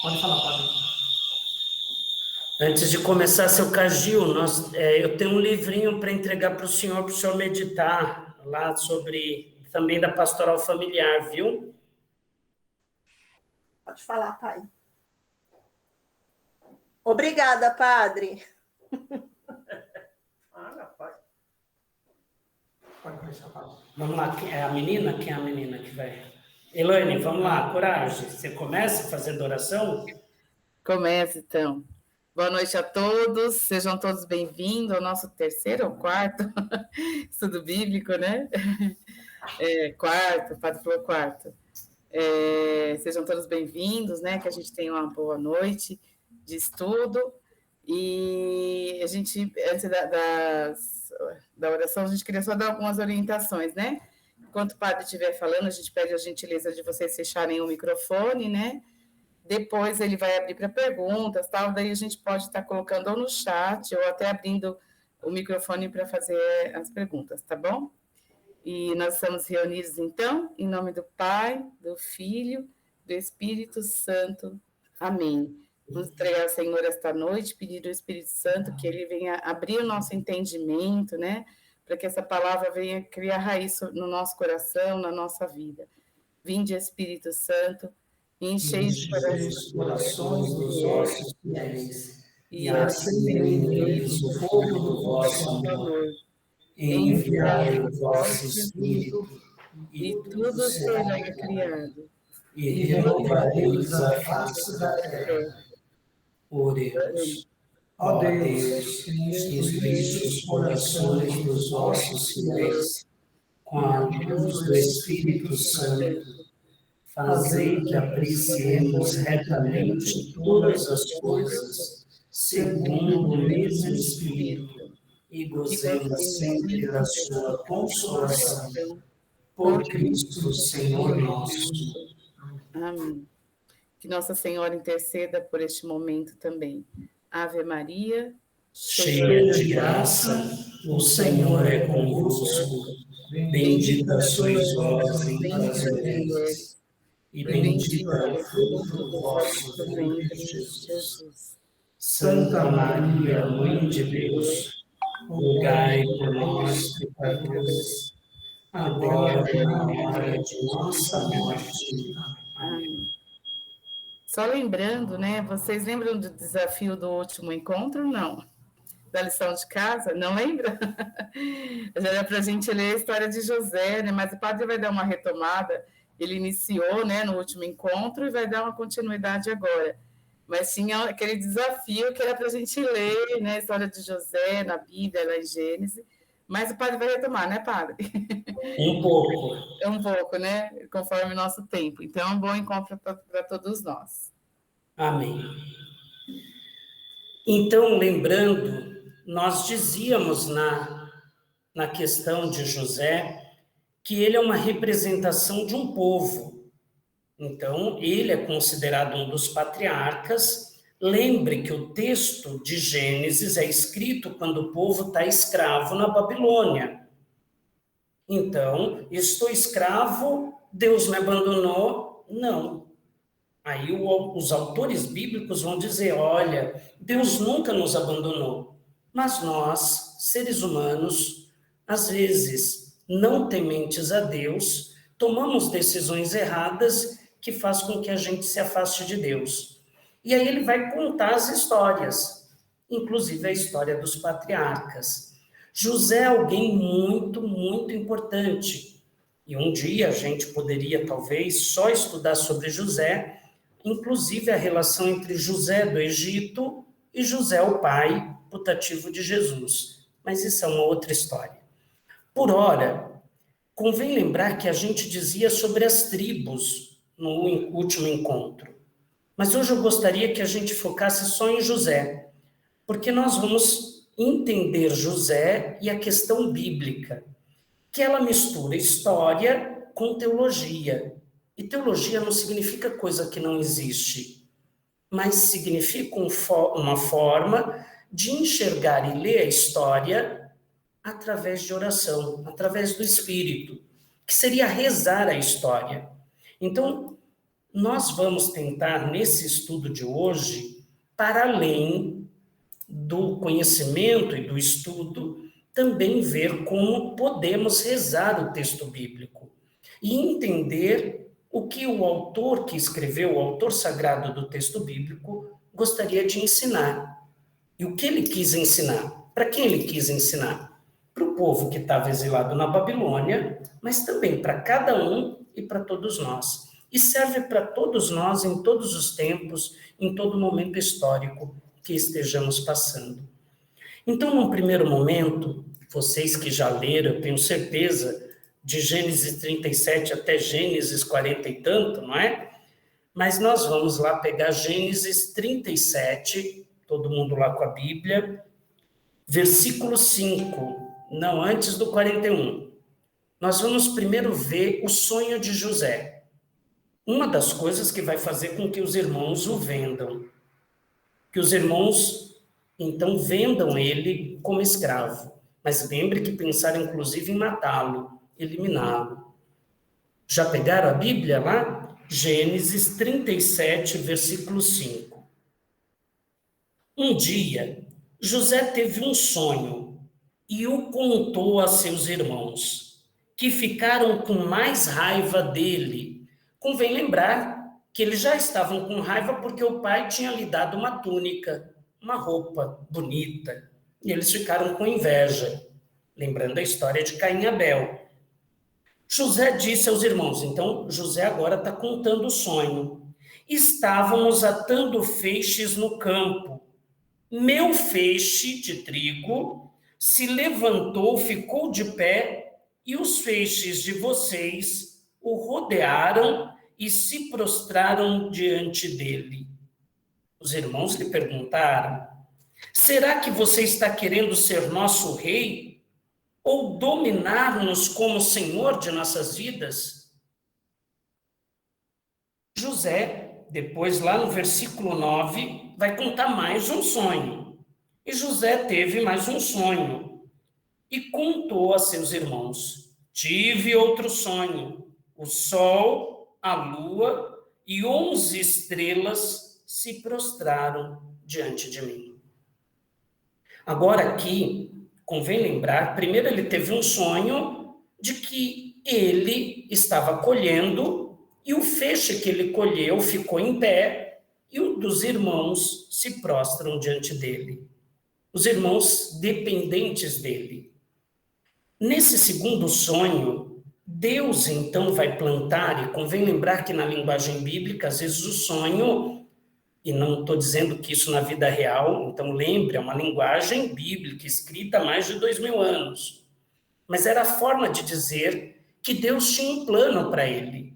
Pode falar, padre. Antes de começar, seu Cagil, eu tenho um livrinho para entregar para o senhor meditar lá sobre, também da pastoral familiar, viu? Pode falar, pai. Obrigada, padre. Pode começar, padre. Vamos lá, é a menina? Quem é a menina que vai? Elaine, vamos lá, coragem. Você começa fazendo oração? Começa, então. Boa noite a todos, sejam todos bem-vindos ao nosso terceiro ou quarto estudo bíblico, né? Quarto, o padre falou quarto. Sejam todos bem-vindos, né? Que a gente tenha uma boa noite de estudo. E a gente, antes da oração, a gente queria só dar algumas orientações, né? Enquanto o padre estiver falando, a gente pede a gentileza de vocês fecharem o microfone, né? Depois ele vai abrir para perguntas, tal, daí a gente pode estar colocando ou no chat ou até abrindo o microfone para fazer as perguntas, tá bom? E nós estamos reunidos, então, em nome do Pai, do Filho, do Espírito Santo. Amém. Vamos entregar ao Senhor esta noite, pedir ao Espírito Santo que ele venha abrir o nosso entendimento, né? Para que essa palavra venha criar raiz no nosso coração, na nossa vida. Vinde, Espírito Santo, enchei os corações dos vossos fiéis e acendei neles o fogo do vosso amor. Enviai o vosso Espírito, e tudo será criado, e renovareis a face da terra. Oremos. Ó Deus, instruíste os corações dos vossos fiéis com a luz do Espírito Santo. Fazei que apreciemos retamente todas as coisas, segundo o mesmo Espírito, e gozemos sempre da sua consolação. Por Cristo, Senhor nosso. Amém. Que Nossa Senhora interceda por este momento também. Ave Maria, cheia de graça, o Senhor é convosco. Bendita sois vós entre as mulheres, e bendito é o fruto do vosso ventre, Jesus. Santa Maria, Mãe de Deus, rogai por nós, pecadores, agora e na hora de nossa morte. Amém. Só lembrando, né? Vocês lembram do desafio do último encontro? Não. Da lição de casa? Não lembra? Já era para a gente ler a história de José, né? Mas o padre vai dar uma retomada. Ele iniciou, né, no último encontro e vai dar uma continuidade agora. Mas tinha aquele desafio que era para a gente ler, né, a história de José na Bíblia, lá em Gênesis. Mas o padre vai retomar, né, padre? Um pouco. Um pouco, né? Conforme o nosso tempo. Então, um bom encontro para todos nós. Amém. Então, lembrando, nós dizíamos na questão de José que ele é uma representação de um povo. Então, ele é considerado um dos patriarcas. Lembre que o texto de Gênesis é escrito quando o povo está escravo na Babilônia. Então, estou escravo, Deus me abandonou? Não. Aí os autores bíblicos vão dizer, olha, Deus nunca nos abandonou, mas nós, seres humanos, às vezes, não tementes a Deus, tomamos decisões erradas que faz com que a gente se afaste de Deus. E aí ele vai contar as histórias, inclusive a história dos patriarcas. José é alguém muito, muito importante. E um dia a gente poderia, talvez, só estudar sobre José, inclusive a relação entre José do Egito e José, o pai putativo de Jesus. Mas isso é uma outra história. Por ora, convém lembrar que a gente dizia sobre as tribos no último encontro. Mas hoje eu gostaria que a gente focasse só em José, porque nós vamos entender José e a questão bíblica, que ela mistura história com teologia. E teologia não significa coisa que não existe, mas significa uma forma de enxergar e ler a história através de oração, através do Espírito, que seria rezar a história. Então, nós vamos tentar, nesse estudo de hoje, para além do conhecimento e do estudo, também ver como podemos rezar o texto bíblico e entender o que o autor que escreveu, o autor sagrado do texto bíblico, gostaria de ensinar. E o que ele quis ensinar? Para quem ele quis ensinar? Para o povo que estava exilado na Babilônia, mas também para cada um e para todos nós. E serve para todos nós em todos os tempos, em todo momento histórico que estejamos passando. Então, num primeiro momento, vocês que já leram, eu tenho certeza, de Gênesis 37 até Gênesis 40 e tanto, não é? Mas nós vamos lá pegar Gênesis 37, todo mundo lá com a Bíblia, versículo 5, não, antes do 41. Nós vamos primeiro ver o sonho de José. Uma das coisas que vai fazer com que os irmãos o vendam. Que os irmãos, então, vendam ele como escravo. Mas lembre que pensaram, inclusive, em matá-lo, eliminá-lo. Já pegaram a Bíblia lá? Gênesis 37, versículo 5. Um dia, José teve um sonho e o contou a seus irmãos, que ficaram com mais raiva dele. Convém lembrar que eles já estavam com raiva porque o pai tinha lhe dado uma túnica, uma roupa bonita, e eles ficaram com inveja, lembrando a história de Caim e Abel. José disse aos irmãos, então José agora está contando o sonho. Estávamos atando feixes no campo. Meu feixe de trigo se levantou, ficou de pé, e os feixes de vocês o rodearam e se prostraram diante dele. Os irmãos lhe perguntaram, será que você está querendo ser nosso rei? Ou dominar-nos como senhor de nossas vidas? José, depois lá no versículo 9, vai contar mais um sonho. E José teve mais um sonho e contou a seus irmãos. Tive outro sonho. O sol, a lua e 11 estrelas se prostraram diante de mim. Agora aqui, convém lembrar, primeiro ele teve um sonho de que ele estava colhendo e o feixe que ele colheu ficou em pé e um dos irmãos se prostram diante dele. Os irmãos dependentes dele. Nesse segundo sonho, Deus então vai plantar, e convém lembrar que na linguagem bíblica, às vezes o sonho, e não estou dizendo que isso na vida real, então lembre, é uma linguagem bíblica, escrita há mais de 2000 anos. Mas era a forma de dizer que Deus tinha um plano para ele.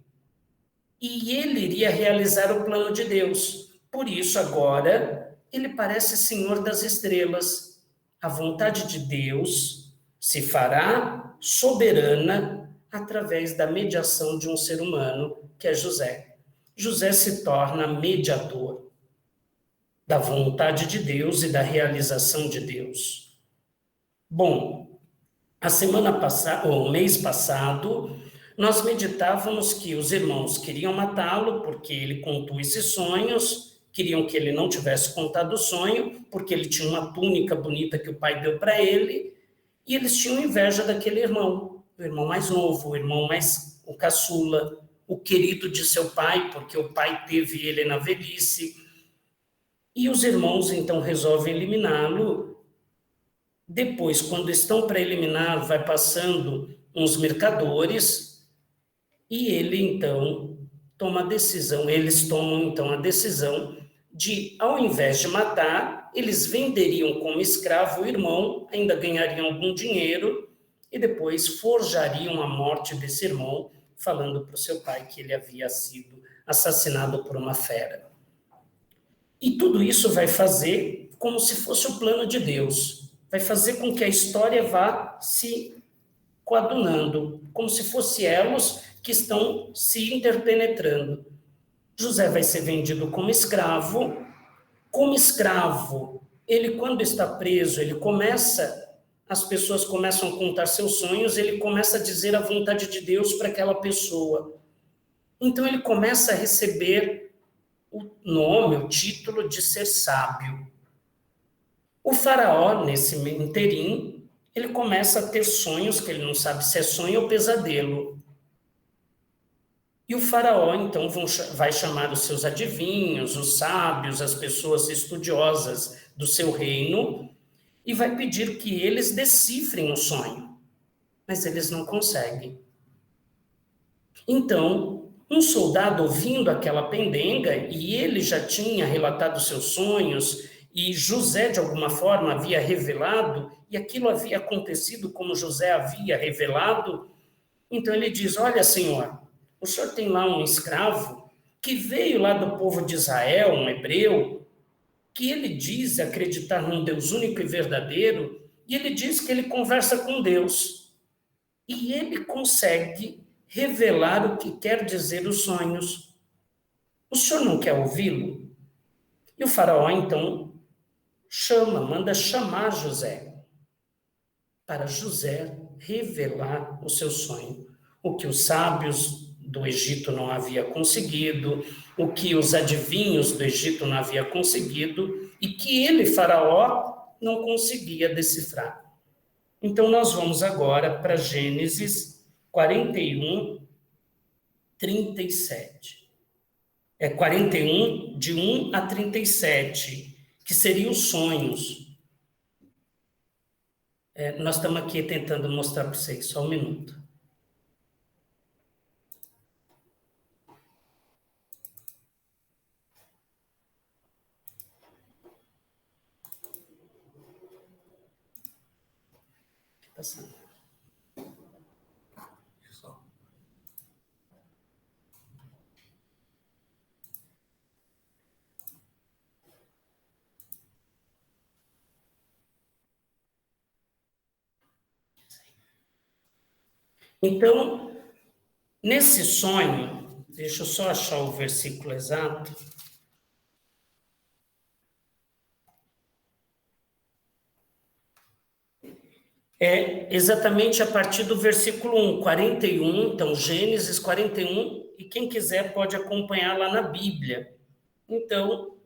E ele iria realizar o plano de Deus. Por isso, agora, ele parece Senhor das estrelas. A vontade de Deus se fará soberana através da mediação de um ser humano, que é José. José se torna mediador da vontade de Deus e da realização de Deus. Bom, a semana passada, ou o mês passado, nós meditávamos que os irmãos queriam matá-lo porque ele contou esses sonhos, queriam que ele não tivesse contado o sonho, porque ele tinha uma túnica bonita que o pai deu para ele, e eles tinham inveja daquele irmão, o irmão mais novo, o caçula, o querido de seu pai, porque o pai teve ele na velhice. E os irmãos, então, resolvem eliminá-lo. Depois, quando estão para eliminar, vai passando uns mercadores e ele, então, toma a decisão. Eles tomam, então, a decisão de, ao invés de matar, eles venderiam como escravo o irmão, ainda ganhariam algum dinheiro e depois forjariam a morte desse irmão, falando para o seu pai que ele havia sido assassinado por uma fera. E tudo isso vai fazer como se fosse o plano de Deus. Vai fazer com que a história vá se coadunando, como se fossem elos que estão se interpenetrando. José vai ser vendido como escravo. Como escravo, ele, quando está preso, as pessoas começam a contar seus sonhos, ele começa a dizer a vontade de Deus para aquela pessoa. Então ele começa a receber o nome, o título de ser sábio. O faraó, nesse interim, ele começa a ter sonhos que ele não sabe se é sonho ou pesadelo. E o faraó, então, vai chamar os seus adivinhos, os sábios, as pessoas estudiosas do seu reino, e vai pedir que eles decifrem o sonho. Mas eles não conseguem. Então, um soldado ouvindo aquela pendenga, e ele já tinha relatado seus sonhos, e José, de alguma forma, havia revelado, e aquilo havia acontecido como José havia revelado, então ele diz, olha, senhor, o senhor tem lá um escravo que veio lá do povo de Israel, um hebreu, que ele diz acreditar num Deus único e verdadeiro, e ele diz que ele conversa com Deus. E ele consegue revelar o que quer dizer os sonhos. O senhor não quer ouvi-lo? E o faraó, então, manda chamar José, para José revelar o seu sonho. O que os sábios do Egito não havia conseguido, o que os adivinhos do Egito não havia conseguido, e que ele, faraó, não conseguia decifrar. Então, nós vamos agora para Gênesis 41, 37. 41, de 1 a 37, que seriam os sonhos. Nós estamos aqui tentando mostrar para vocês, só um minuto. Passando. Então, nesse sonho, deixa eu só achar o versículo exato. É exatamente a partir do versículo 1, 41, então Gênesis 41, e quem quiser pode acompanhar lá na Bíblia. Então,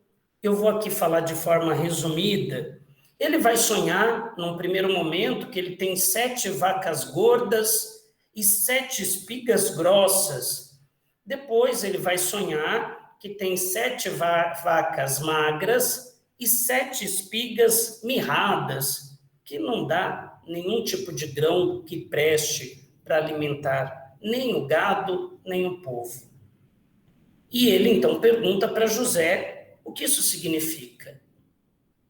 eu vou aqui falar de forma resumida. Ele vai sonhar, num primeiro momento, que ele tem 7 vacas gordas e 7 espigas grossas. Depois ele vai sonhar que tem 7 vacas magras e 7 espigas mirradas, que não dá nenhum tipo de grão que preste para alimentar nem o gado, nem o povo. E ele, então, pergunta para José o que isso significa.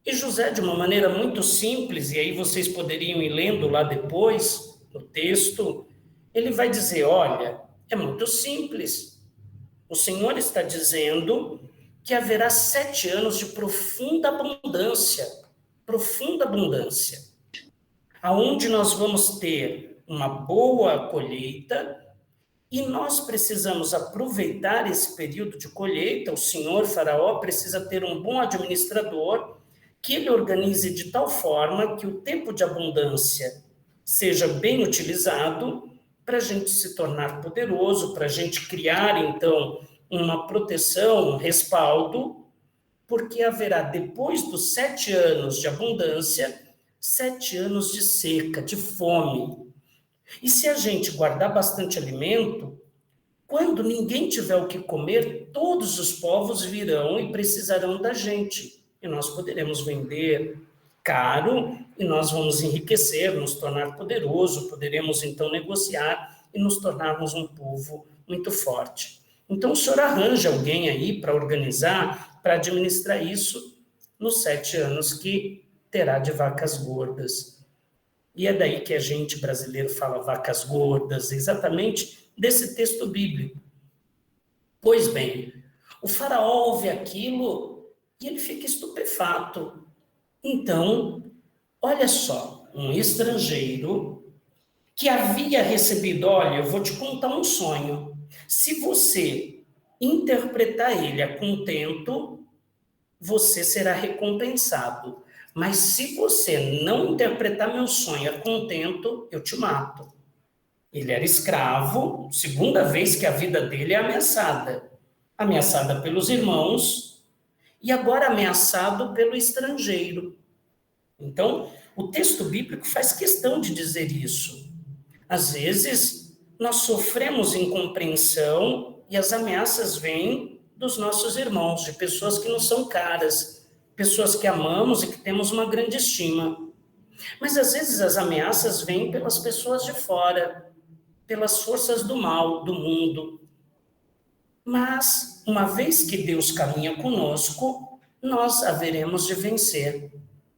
E José, de uma maneira muito simples, e aí vocês poderiam ir lendo lá depois, no texto, ele vai dizer, olha, é muito simples. O Senhor está dizendo que haverá 7 anos de profunda abundância, aonde nós vamos ter uma boa colheita, e nós precisamos aproveitar esse período de colheita. O senhor faraó precisa ter um bom administrador, que ele organize de tal forma que o tempo de abundância seja bem utilizado para a gente se tornar poderoso, para a gente criar, então, uma proteção, um respaldo, porque haverá, depois dos 7 anos de abundância, 7 anos de seca, de fome. E se a gente guardar bastante alimento, quando ninguém tiver o que comer, todos os povos virão e precisarão da gente. E nós poderemos vender caro e nós vamos enriquecer, nos tornar poderoso, poderemos então negociar e nos tornarmos um povo muito forte. Então o senhor arranja alguém aí para organizar, para administrar isso nos 7 anos que terá de vacas gordas. E é daí que a gente brasileiro fala vacas gordas, exatamente desse texto bíblico. Pois bem, o faraó ouve aquilo e ele fica estupefato. Então, olha só, um estrangeiro que havia recebido, olha, eu vou te contar um sonho. Se você interpretar ele a contento, você será recompensado. Mas se você não interpretar meu sonho a contento, eu te mato. Ele era escravo, segunda vez que a vida dele é ameaçada. Ameaçada pelos irmãos e agora ameaçado pelo estrangeiro. Então, o texto bíblico faz questão de dizer isso. Às vezes, nós sofremos incompreensão e as ameaças vêm dos nossos irmãos, de pessoas que nos são caras, pessoas que amamos e que temos uma grande estima. Mas, às vezes, as ameaças vêm pelas pessoas de fora, pelas forças do mal, do mundo. Mas, uma vez que Deus caminha conosco, nós haveremos de vencer.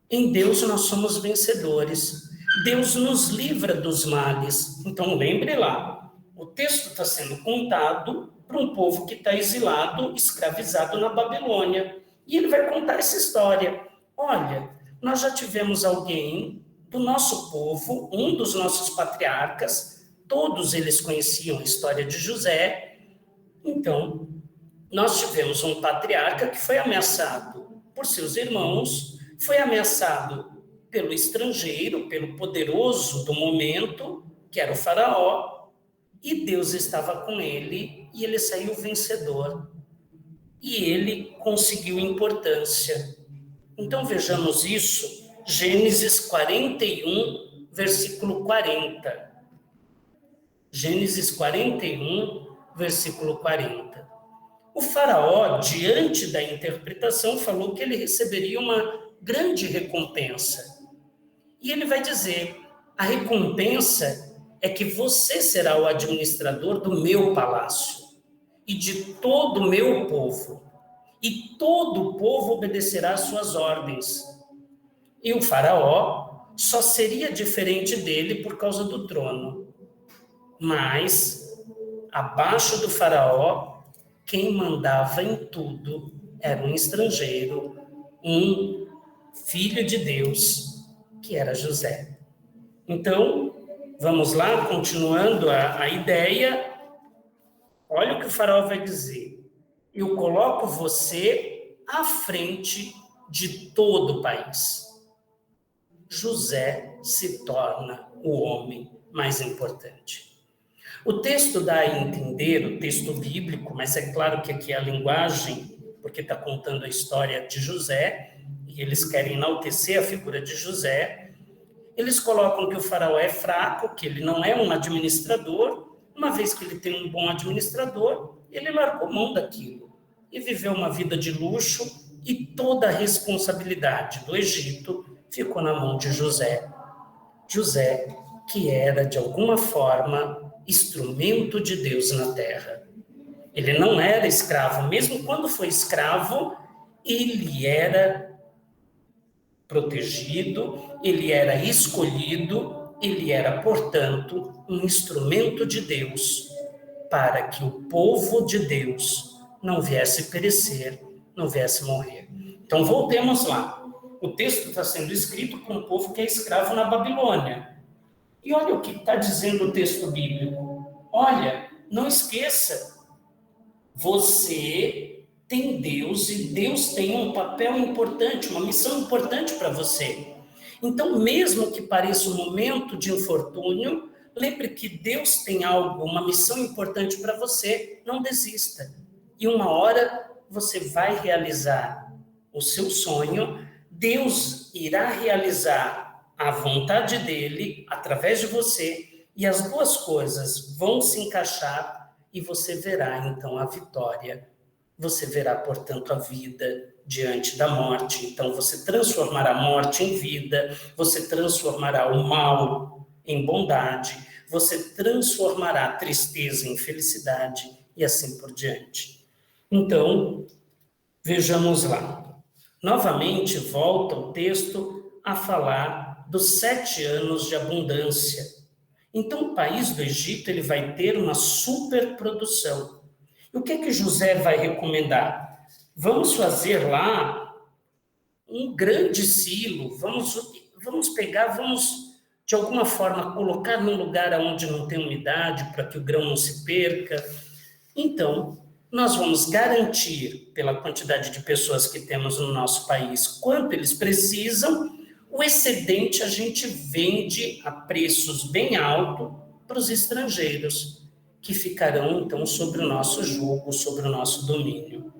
Em Deus nós somos vencedores. Deus nos livra dos males. Então, lembre lá, o texto está sendo contado para um povo que está exilado, escravizado na Babilônia. E ele vai contar essa história. Olha, nós já tivemos alguém do nosso povo, um dos nossos patriarcas, todos eles conheciam a história de José. Então, nós tivemos um patriarca que foi ameaçado por seus irmãos, foi ameaçado pelo estrangeiro, pelo poderoso do momento, que era o faraó, e Deus estava com ele, e ele saiu vencedor. E ele conseguiu importância. Então, vejamos isso, Gênesis 41, versículo 40. Gênesis 41, versículo 40. O faraó, diante da interpretação, falou que ele receberia uma grande recompensa. E ele vai dizer, a recompensa é que você será o administrador do meu palácio e de todo o meu povo, e todo o povo obedecerá às suas ordens. E o faraó só seria diferente dele por causa do trono. Mas, abaixo do faraó, quem mandava em tudo era um estrangeiro, um filho de Deus, que era José. Então, vamos lá, continuando a ideia. Olha o que o faraó vai dizer. Eu coloco você à frente de todo o país. José se torna o homem mais importante. O texto dá a entender, o texto bíblico, mas é claro que aqui é a linguagem, porque está contando a história de José, e eles querem enaltecer a figura de José. Eles colocam que o faraó é fraco, que ele não é um administrador. Uma vez que ele tem um bom administrador, ele largou mão daquilo e viveu uma vida de luxo, e toda a responsabilidade do Egito ficou na mão de José. José, que era, de alguma forma, instrumento de Deus na terra. Ele não era escravo, mesmo quando foi escravo, ele era protegido, ele era escolhido, ele era, portanto, um instrumento de Deus para que o povo de Deus não viesse perecer, não viesse morrer. Então, voltemos lá. O texto está sendo escrito para um povo que é escravo na Babilônia. E olha o que está dizendo o texto bíblico. Olha, não esqueça, você tem Deus e Deus tem um papel importante, uma missão importante para você. Então, mesmo que pareça um momento de infortúnio, lembre que Deus tem algo, uma missão importante para você, não desista. E uma hora você vai realizar o seu sonho, Deus irá realizar a vontade dele através de você, e as duas coisas vão se encaixar e você verá então a vitória. Você verá, portanto, a vida diante da morte. Então você transformará a morte em vida, você transformará o mal em bondade, você transformará a tristeza em felicidade e assim por diante. Então, vejamos lá. Novamente volta o texto a falar dos 7 anos de abundância. Então, o país do Egito ele vai ter uma superprodução. E o que é que José vai recomendar? Vamos fazer lá um grande silo, vamos pegar, vamos de alguma forma colocar num lugar onde não tem umidade, para que o grão não se perca. Então, nós vamos garantir, pela quantidade de pessoas que temos no nosso país, quanto eles precisam. O excedente a gente vende a preços bem altos para os estrangeiros, que ficarão, então, sobre o nosso jugo, sobre o nosso domínio.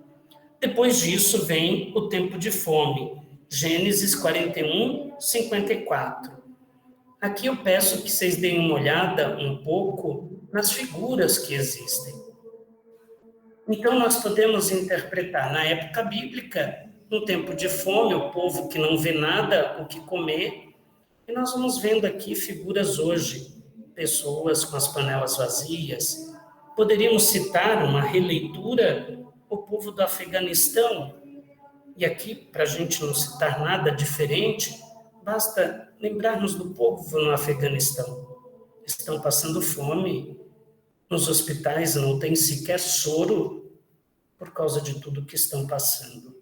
Depois disso vem o tempo de fome, Gênesis 41, 54. Aqui eu peço que vocês deem uma olhada um pouco nas figuras que existem. Então, nós podemos interpretar, na época bíblica, no tempo de fome, o povo que não vê nada o que comer, e nós vamos vendo aqui figuras hoje, pessoas com as panelas vazias. Poderíamos citar uma releitura, o povo do Afeganistão, e aqui, para a gente não citar nada diferente, basta lembrarmos do povo no Afeganistão. Estão passando fome, nos hospitais não tem sequer soro por causa de tudo que estão passando.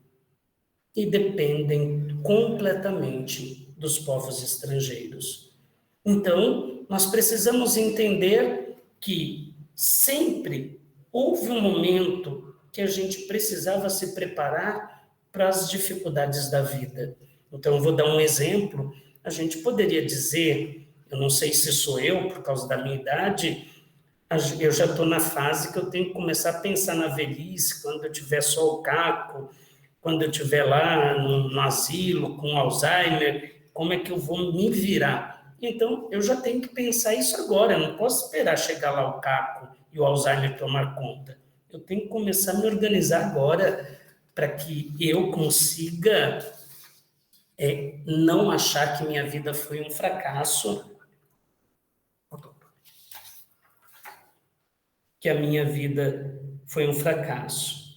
E dependem completamente dos povos estrangeiros. Então, nós precisamos entender que sempre houve um momento que a gente precisava se preparar para as dificuldades da vida. Então, eu vou dar um exemplo. A gente poderia dizer, eu não sei se sou eu, por causa da minha idade, eu já estou na fase que eu tenho que começar a pensar na velhice, quando eu tiver só o caco, quando eu estiver lá no asilo, com Alzheimer, como é que eu vou me virar? Então, eu já tenho que pensar isso agora, eu não posso esperar chegar lá o caco e o Alzheimer tomar conta. Eu tenho que começar a me organizar agora para que eu consiga não achar que minha vida foi um fracasso, que a minha vida foi um fracasso.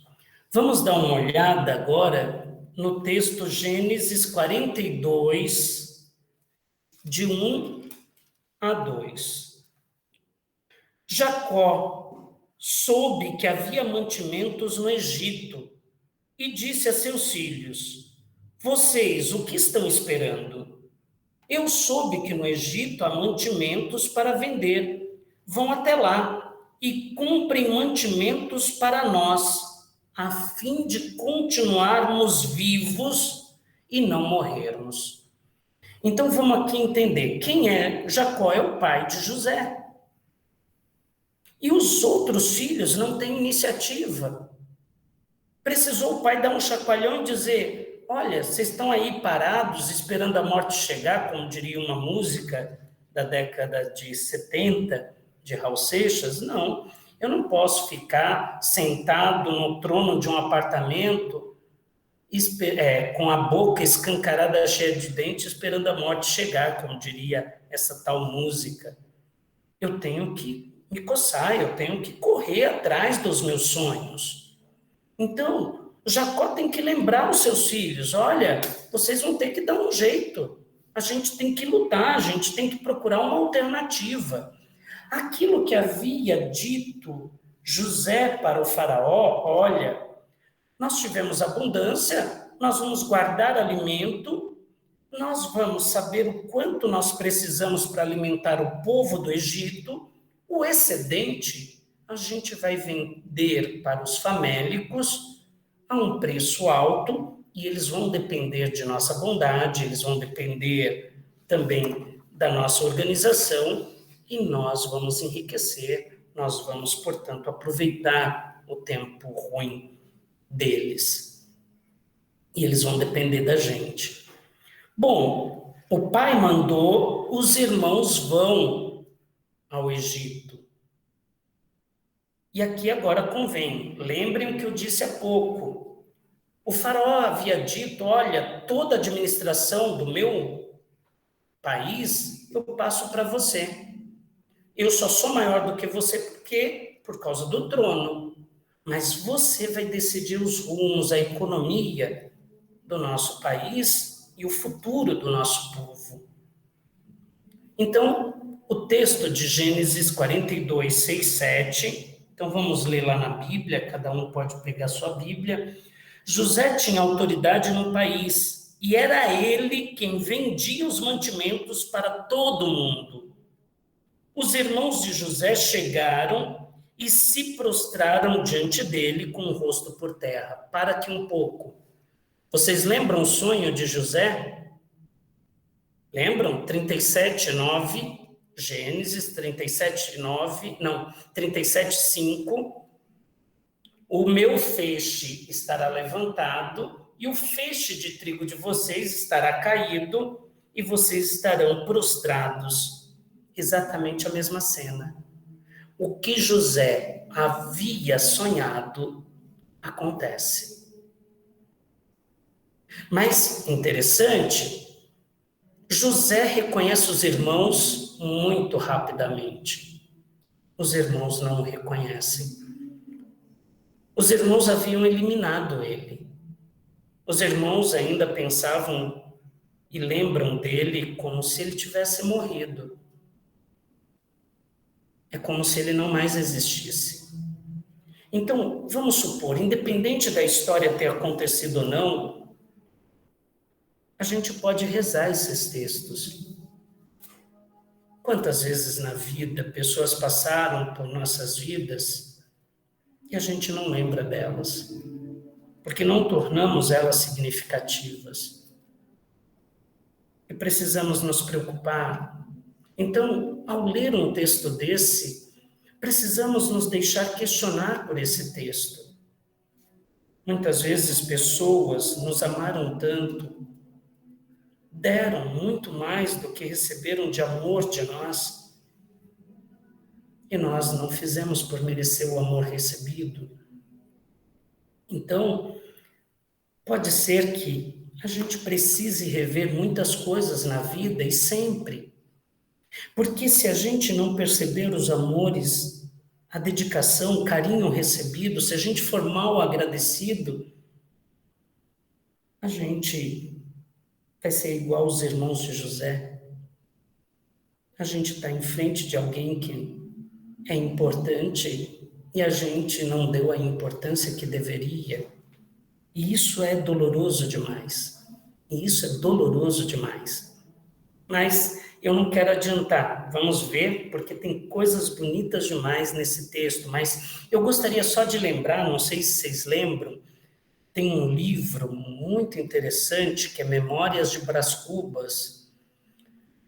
Vamos dar uma olhada agora no texto Gênesis 42, de 1 a 2. Jacó soube que havia mantimentos no Egito e disse a seus filhos: vocês, o que estão esperando? Eu soube que no Egito há mantimentos para vender. Vão até lá e comprem mantimentos para nós, a fim de continuarmos vivos e não morrermos. Então, vamos aqui entender. Quem é Jacó? É o pai de José. E os outros filhos não têm iniciativa. Precisou o pai dar um chacoalhão e dizer: olha, vocês estão aí parados, esperando a morte chegar, como diria uma música da década de 70, de Raul Seixas? Não. Eu não posso ficar sentado no trono de um apartamento com a boca escancarada, cheia de dentes, esperando a morte chegar, como diria essa tal música. Eu tenho que me coçar, eu tenho que correr atrás dos meus sonhos. Então, Jacó tem que lembrar os seus filhos: olha, vocês vão ter que dar um jeito, a gente tem que lutar, a gente tem que procurar uma alternativa. Aquilo que havia dito José para o faraó: olha, nós tivemos abundância, nós vamos guardar alimento, nós vamos saber o quanto nós precisamos para alimentar o povo do Egito, o excedente a gente vai vender para os famélicos a um preço alto, e eles vão depender de nossa bondade, eles vão depender também da nossa organização, e nós vamos enriquecer, nós vamos, portanto, aproveitar o tempo ruim deles. E eles vão depender da gente. Bom, o pai mandou, os irmãos vão ao Egito. E aqui agora convém, lembrem o que eu disse há pouco. O faraó havia dito: olha, toda a administração do meu país eu passo para você. Eu só sou maior do que você por causa do trono. Mas você vai decidir os rumos, a economia do nosso país e o futuro do nosso povo. Então, o texto de Gênesis 42, 6, 7, então vamos ler lá na Bíblia, cada um pode pegar a sua Bíblia. José tinha autoridade no país e era ele quem vendia os mantimentos para todo mundo. Os irmãos de José chegaram e se prostraram diante dele com o rosto por terra. Para aqui um pouco. Vocês lembram o sonho de José? Lembram? 37, 9. Gênesis 37:5, o meu feixe estará levantado e o feixe de trigo de vocês estará caído e vocês estarão prostrados. Exatamente a mesma cena. O que José havia sonhado acontece. Mas, interessante, José reconhece os irmãos muito rapidamente. Os irmãos não o reconhecem. Os irmãos haviam eliminado ele. Os irmãos ainda pensavam e lembram dele como se ele tivesse morrido. É como se ele não mais existisse. Então, vamos supor, independente da história ter acontecido ou não, a gente pode rezar esses textos. Quantas vezes na vida pessoas passaram por nossas vidas e a gente não lembra delas, porque não tornamos elas significativas. E precisamos nos preocupar. Então, ao ler um texto desse, precisamos nos deixar questionar por esse texto. Muitas vezes pessoas nos amaram tanto, deram muito mais do que receberam de amor de nós, e nós não fizemos por merecer o amor recebido. Então, pode ser que a gente precise rever muitas coisas na vida e sempre. Porque se a gente não perceber os amores, a dedicação, o carinho recebido, se a gente for mal agradecido, a gente vai ser igual os irmãos de José. A gente está em frente de alguém que é importante e a gente não deu a importância que deveria. E isso é doloroso demais. E isso é doloroso demais. Mas eu não quero adiantar, vamos ver, porque tem coisas bonitas demais nesse texto, mas eu gostaria só de lembrar, não sei se vocês lembram, tem um livro muito interessante que é Memórias de Brás Cubas.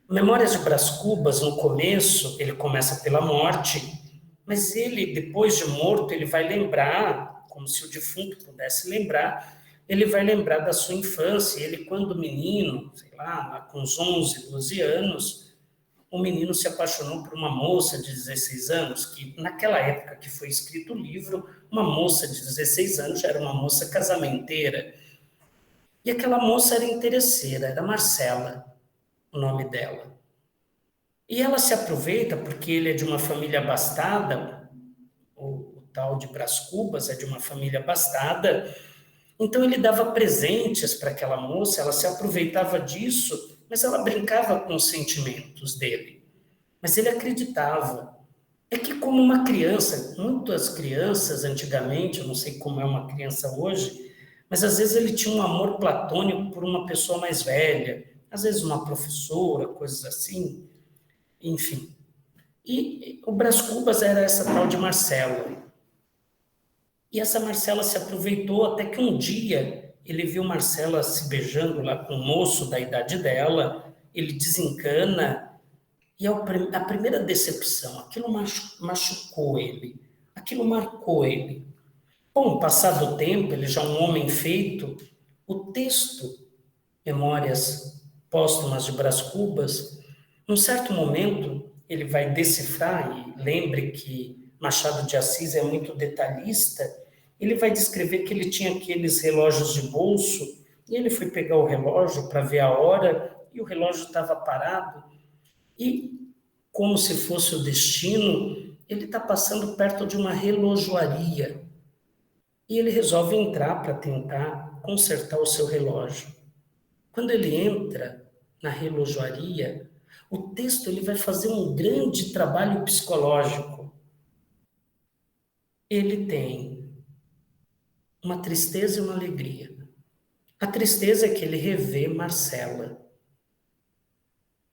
Memórias de Brás Cubas, no começo, ele começa pela morte, mas ele, depois de morto, ele vai lembrar, como se o defunto pudesse lembrar, ele vai lembrar da sua infância. Ele, quando menino, sei lá com uns 11, 12 anos, o menino se apaixonou por uma moça de 16 anos, que naquela época que foi escrito o livro, uma moça de 16 anos já era uma moça casamenteira. E aquela moça era interesseira, era Marcela, o nome dela. E ela se aproveita, porque ele é de uma família abastada, o tal de Brás Cubas é de uma família abastada. Então ele dava presentes para aquela moça, ela se aproveitava disso, mas ela brincava com os sentimentos dele. Mas ele acreditava. É que como uma criança, muitas crianças antigamente, eu não sei como é uma criança hoje, mas às vezes ele tinha um amor platônico por uma pessoa mais velha, às vezes uma professora, coisas assim, enfim. E o Brás Cubas era essa tal de Marcela. E essa Marcela se aproveitou até que um dia ele viu Marcela se beijando lá com um moço da idade dela, ele desencana, e a primeira decepção, aquilo machucou ele, aquilo marcou ele. Bom, passado o tempo, ele já um homem feito, o texto Memórias Póstumas de Brás Cubas, num certo momento, ele vai decifrar, e lembre que Machado de Assis é muito detalhista, ele vai descrever que ele tinha aqueles relógios de bolso, e ele foi pegar o relógio para ver a hora, e o relógio estava parado, e como se fosse o destino, ele está passando perto de uma relojoaria, e ele resolve entrar para tentar consertar o seu relógio. Quando ele entra na relojoaria, o texto ele vai fazer um grande trabalho psicológico. Ele tem uma tristeza e uma alegria. A tristeza é que ele revê Marcela.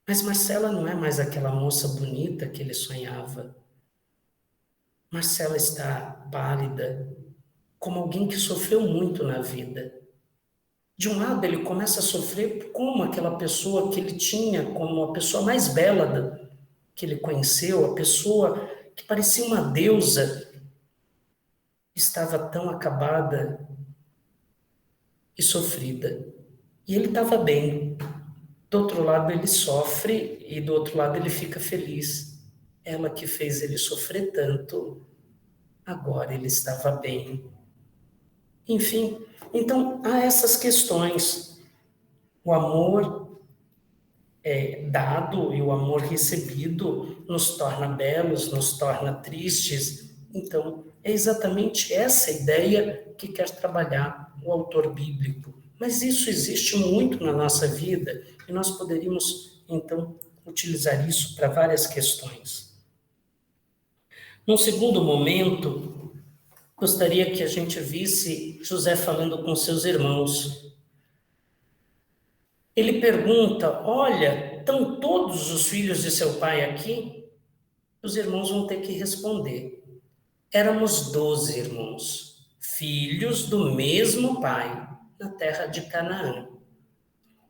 Mas Marcela não é mais aquela moça bonita que ele sonhava. Marcela está pálida, como alguém que sofreu muito na vida. De um lado, ele começa a sofrer como aquela pessoa que ele tinha como a pessoa mais bela que ele conheceu, a pessoa que parecia uma deusa, estava tão acabada e sofrida. E ele estava bem. Do outro lado ele sofre e do outro lado ele fica feliz. Ela que fez ele sofrer tanto, agora ele estava bem. Enfim, então há essas questões. O amor dado e o amor recebido nos torna belos, nos torna tristes. Então, é exatamente essa ideia que quer trabalhar o autor bíblico. Mas isso existe muito na nossa vida e nós poderíamos, então, utilizar isso para várias questões. Num segundo momento, gostaria que a gente visse José falando com seus irmãos. Ele pergunta, olha, estão todos os filhos de seu pai aqui? Os irmãos vão ter que responder. Éramos 12 irmãos, filhos do mesmo pai, na terra de Canaã.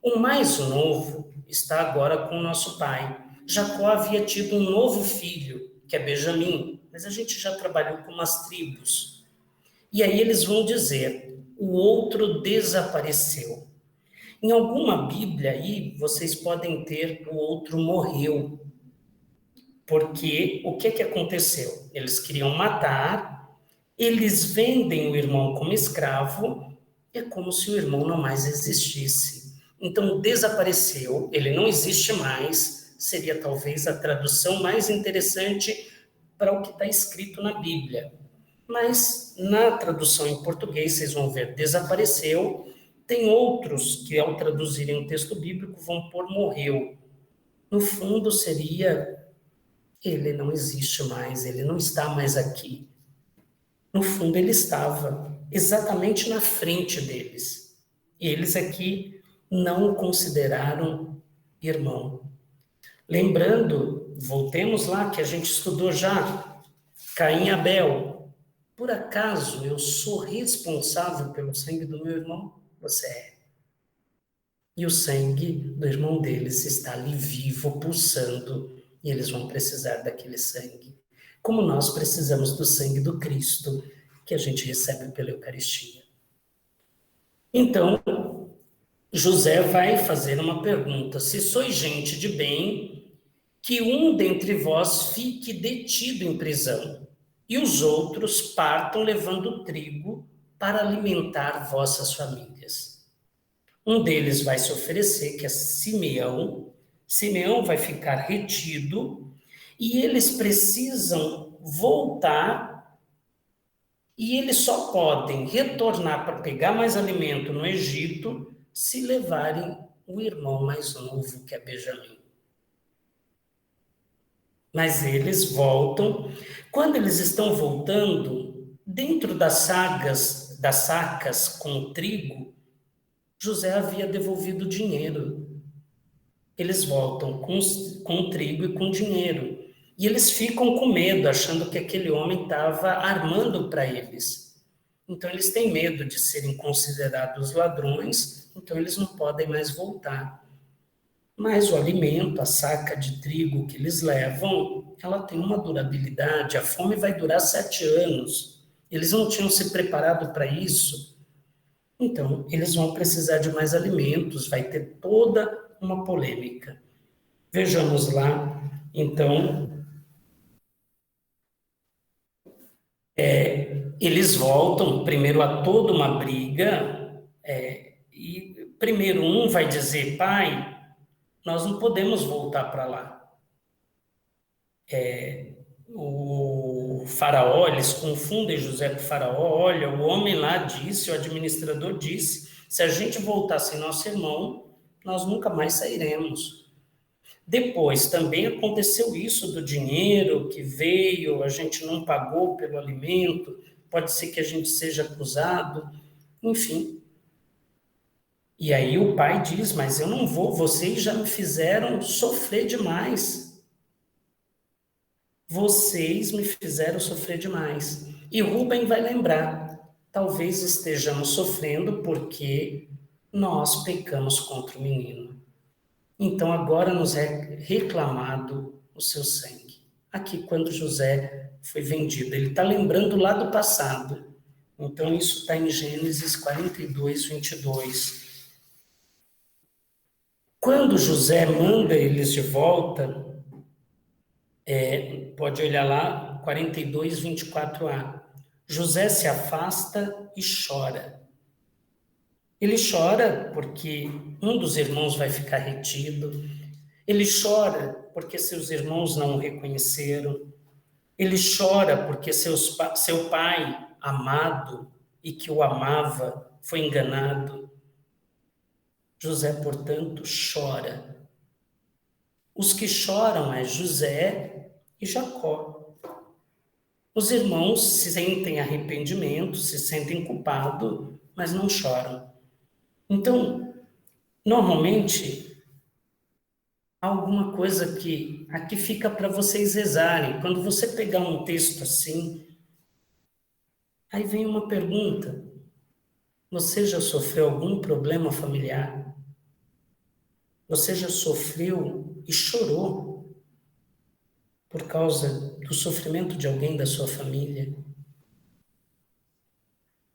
O mais novo está agora com o nosso pai. Jacó havia tido um novo filho, que é Benjamim, mas a gente já trabalhou com umas tribos. E aí eles vão dizer, o outro desapareceu. Em alguma Bíblia aí, vocês podem ter o outro morreu. Porque o que aconteceu? Eles queriam matar, eles vendem o irmão como escravo, é como se o irmão não mais existisse. Então, desapareceu, ele não existe mais, seria talvez a tradução mais interessante para o que está escrito na Bíblia. Mas, na tradução em português, vocês vão ver, desapareceu. Tem outros que, ao traduzirem o texto bíblico, vão pôr morreu. No fundo, seria, ele não existe mais, ele não está mais aqui. No fundo, ele estava exatamente na frente deles. E eles aqui não o consideraram irmão. Lembrando, voltemos lá, que a gente estudou já, Caim e Abel. Por acaso eu sou responsável pelo sangue do meu irmão? Você é. E o sangue do irmão deles está ali vivo, pulsando, e eles vão precisar daquele sangue. Como nós precisamos do sangue do Cristo, que a gente recebe pela Eucaristia. Então, José vai fazer uma pergunta. Se sois gente de bem, que um dentre vós fique detido em prisão, e os outros partam levando trigo para alimentar vossas famílias. Um deles vai se oferecer, que é Simeão. Simeão vai ficar retido, e eles precisam voltar, e eles só podem retornar para pegar mais alimento no Egito se levarem o irmão mais novo, que é Benjamim. Mas eles voltam. Quando eles estão voltando, dentro das sacas com trigo, José havia devolvido dinheiro. Eles voltam com trigo e com dinheiro. E eles ficam com medo, achando que aquele homem estava armando para eles. Então, eles têm medo de serem considerados ladrões, então eles não podem mais voltar. Mas o alimento, a saca de trigo que eles levam, ela tem uma durabilidade, a fome vai durar 7 anos. Eles não tinham se preparado para isso. Então, eles vão precisar de mais alimentos, vai ter toda uma polêmica. Vejamos lá, então, eles voltam, primeiro há toda uma briga, e primeiro um vai dizer, pai, nós não podemos voltar para lá. O faraó, eles confundem José com o faraó, olha, o homem lá disse, o administrador disse, se a gente voltar sem nosso irmão, nós nunca mais sairemos. Depois, também aconteceu isso do dinheiro que veio, a gente não pagou pelo alimento, pode ser que a gente seja acusado, enfim. E aí o pai diz, mas eu não vou, vocês já me fizeram sofrer demais. Vocês me fizeram sofrer demais. E Rubem vai lembrar, talvez estejamos sofrendo porque nós pecamos contra o menino. Então agora nos é reclamado o seu sangue. Aqui, quando José foi vendido, ele está lembrando lá do passado. Então, isso está em Gênesis 42, 22. Quando José manda eles de volta, pode olhar lá, 42, 24a. José se afasta e chora. Ele chora porque um dos irmãos vai ficar retido. Ele chora porque seus irmãos não o reconheceram. Ele chora porque seu pai, amado e que o amava, foi enganado. José, portanto, chora. Os que choram é José e Jacó. Os irmãos se sentem arrependimento, se sentem culpados, mas não choram. Então, normalmente, há alguma coisa que aqui fica para vocês rezarem. Quando você pegar um texto assim, aí vem uma pergunta. Você já sofreu algum problema familiar? Você já sofreu e chorou por causa do sofrimento de alguém da sua família?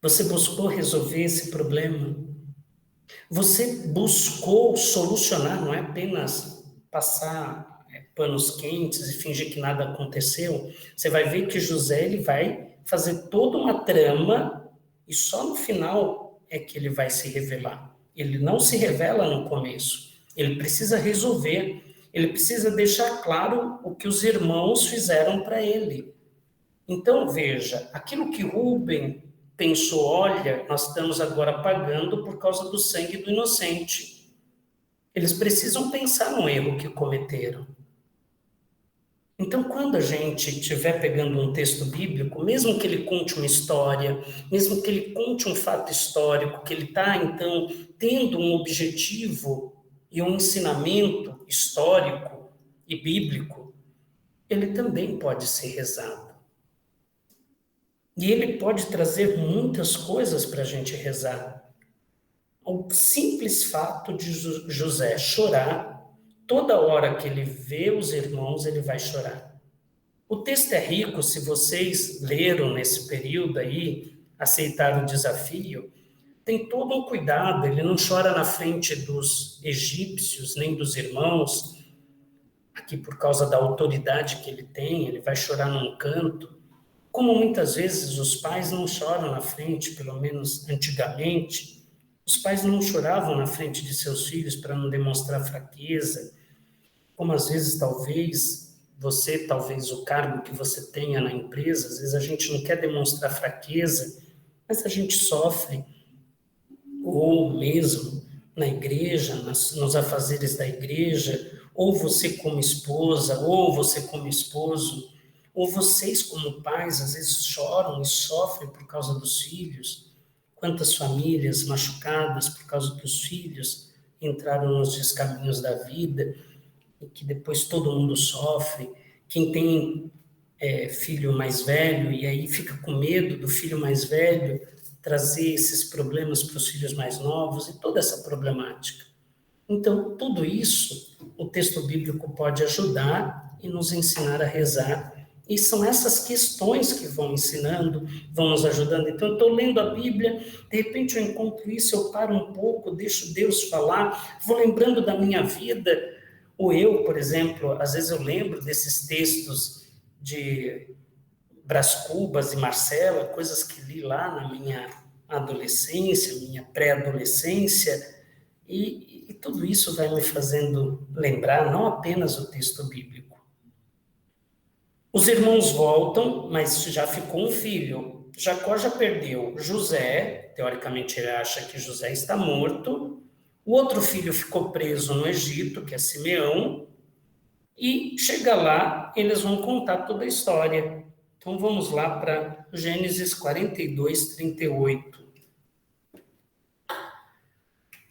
Você buscou resolver esse problema? Você buscou solucionar, não é apenas passar panos quentes e fingir que nada aconteceu. Você vai ver que José ele vai fazer toda uma trama e só no final é que ele vai se revelar. Ele não se revela no começo. Ele precisa resolver. Ele precisa deixar claro o que os irmãos fizeram para ele. Então, veja, aquilo que Rúben pensou, olha, nós estamos agora pagando por causa do sangue do inocente. Eles precisam pensar no erro que cometeram. Então, quando a gente estiver pegando um texto bíblico, mesmo que ele conte uma história, mesmo que ele conte um fato histórico, que ele está, então, tendo um objetivo e um ensinamento histórico e bíblico, ele também pode ser rezado. E ele pode trazer muitas coisas para a gente rezar. O simples fato de José chorar, toda hora que ele vê os irmãos, ele vai chorar. O texto é rico, se vocês leram nesse período aí, aceitaram o desafio, tem todo um cuidado, ele não chora na frente dos egípcios, nem dos irmãos, aqui por causa da autoridade que ele tem, ele vai chorar num canto. Como muitas vezes os pais não choram na frente, pelo menos antigamente, os pais não choravam na frente de seus filhos para não demonstrar fraqueza, como às vezes talvez o cargo que você tenha na empresa, às vezes a gente não quer demonstrar fraqueza, mas a gente sofre, ou mesmo na igreja, nos afazeres da igreja, ou você como esposa, ou você como esposo, ou vocês como pais, às vezes choram e sofrem por causa dos filhos. Quantas famílias machucadas por causa que os filhos entraram nos descaminhos da vida e que depois todo mundo sofre. Quem tem filho mais velho e aí fica com medo do filho mais velho trazer esses problemas para os filhos mais novos e toda essa problemática. Então, tudo isso o texto bíblico pode ajudar e nos ensinar a rezar. E são essas questões que vão ensinando, vão nos ajudando. Então, eu estou lendo a Bíblia, de repente eu encontro isso, eu paro um pouco, deixo Deus falar, vou lembrando da minha vida. Ou eu, por exemplo, às vezes eu lembro desses textos de Brás Cubas e Marcela, coisas que li lá na minha adolescência, minha pré-adolescência, e tudo isso vai me fazendo lembrar não apenas o texto bíblico. Os irmãos voltam, mas já ficou um filho. Jacó já perdeu José, teoricamente ele acha que José está morto. O outro filho ficou preso no Egito, que é Simeão, e chega lá, eles vão contar toda a história. Então vamos lá para Gênesis 42, 38.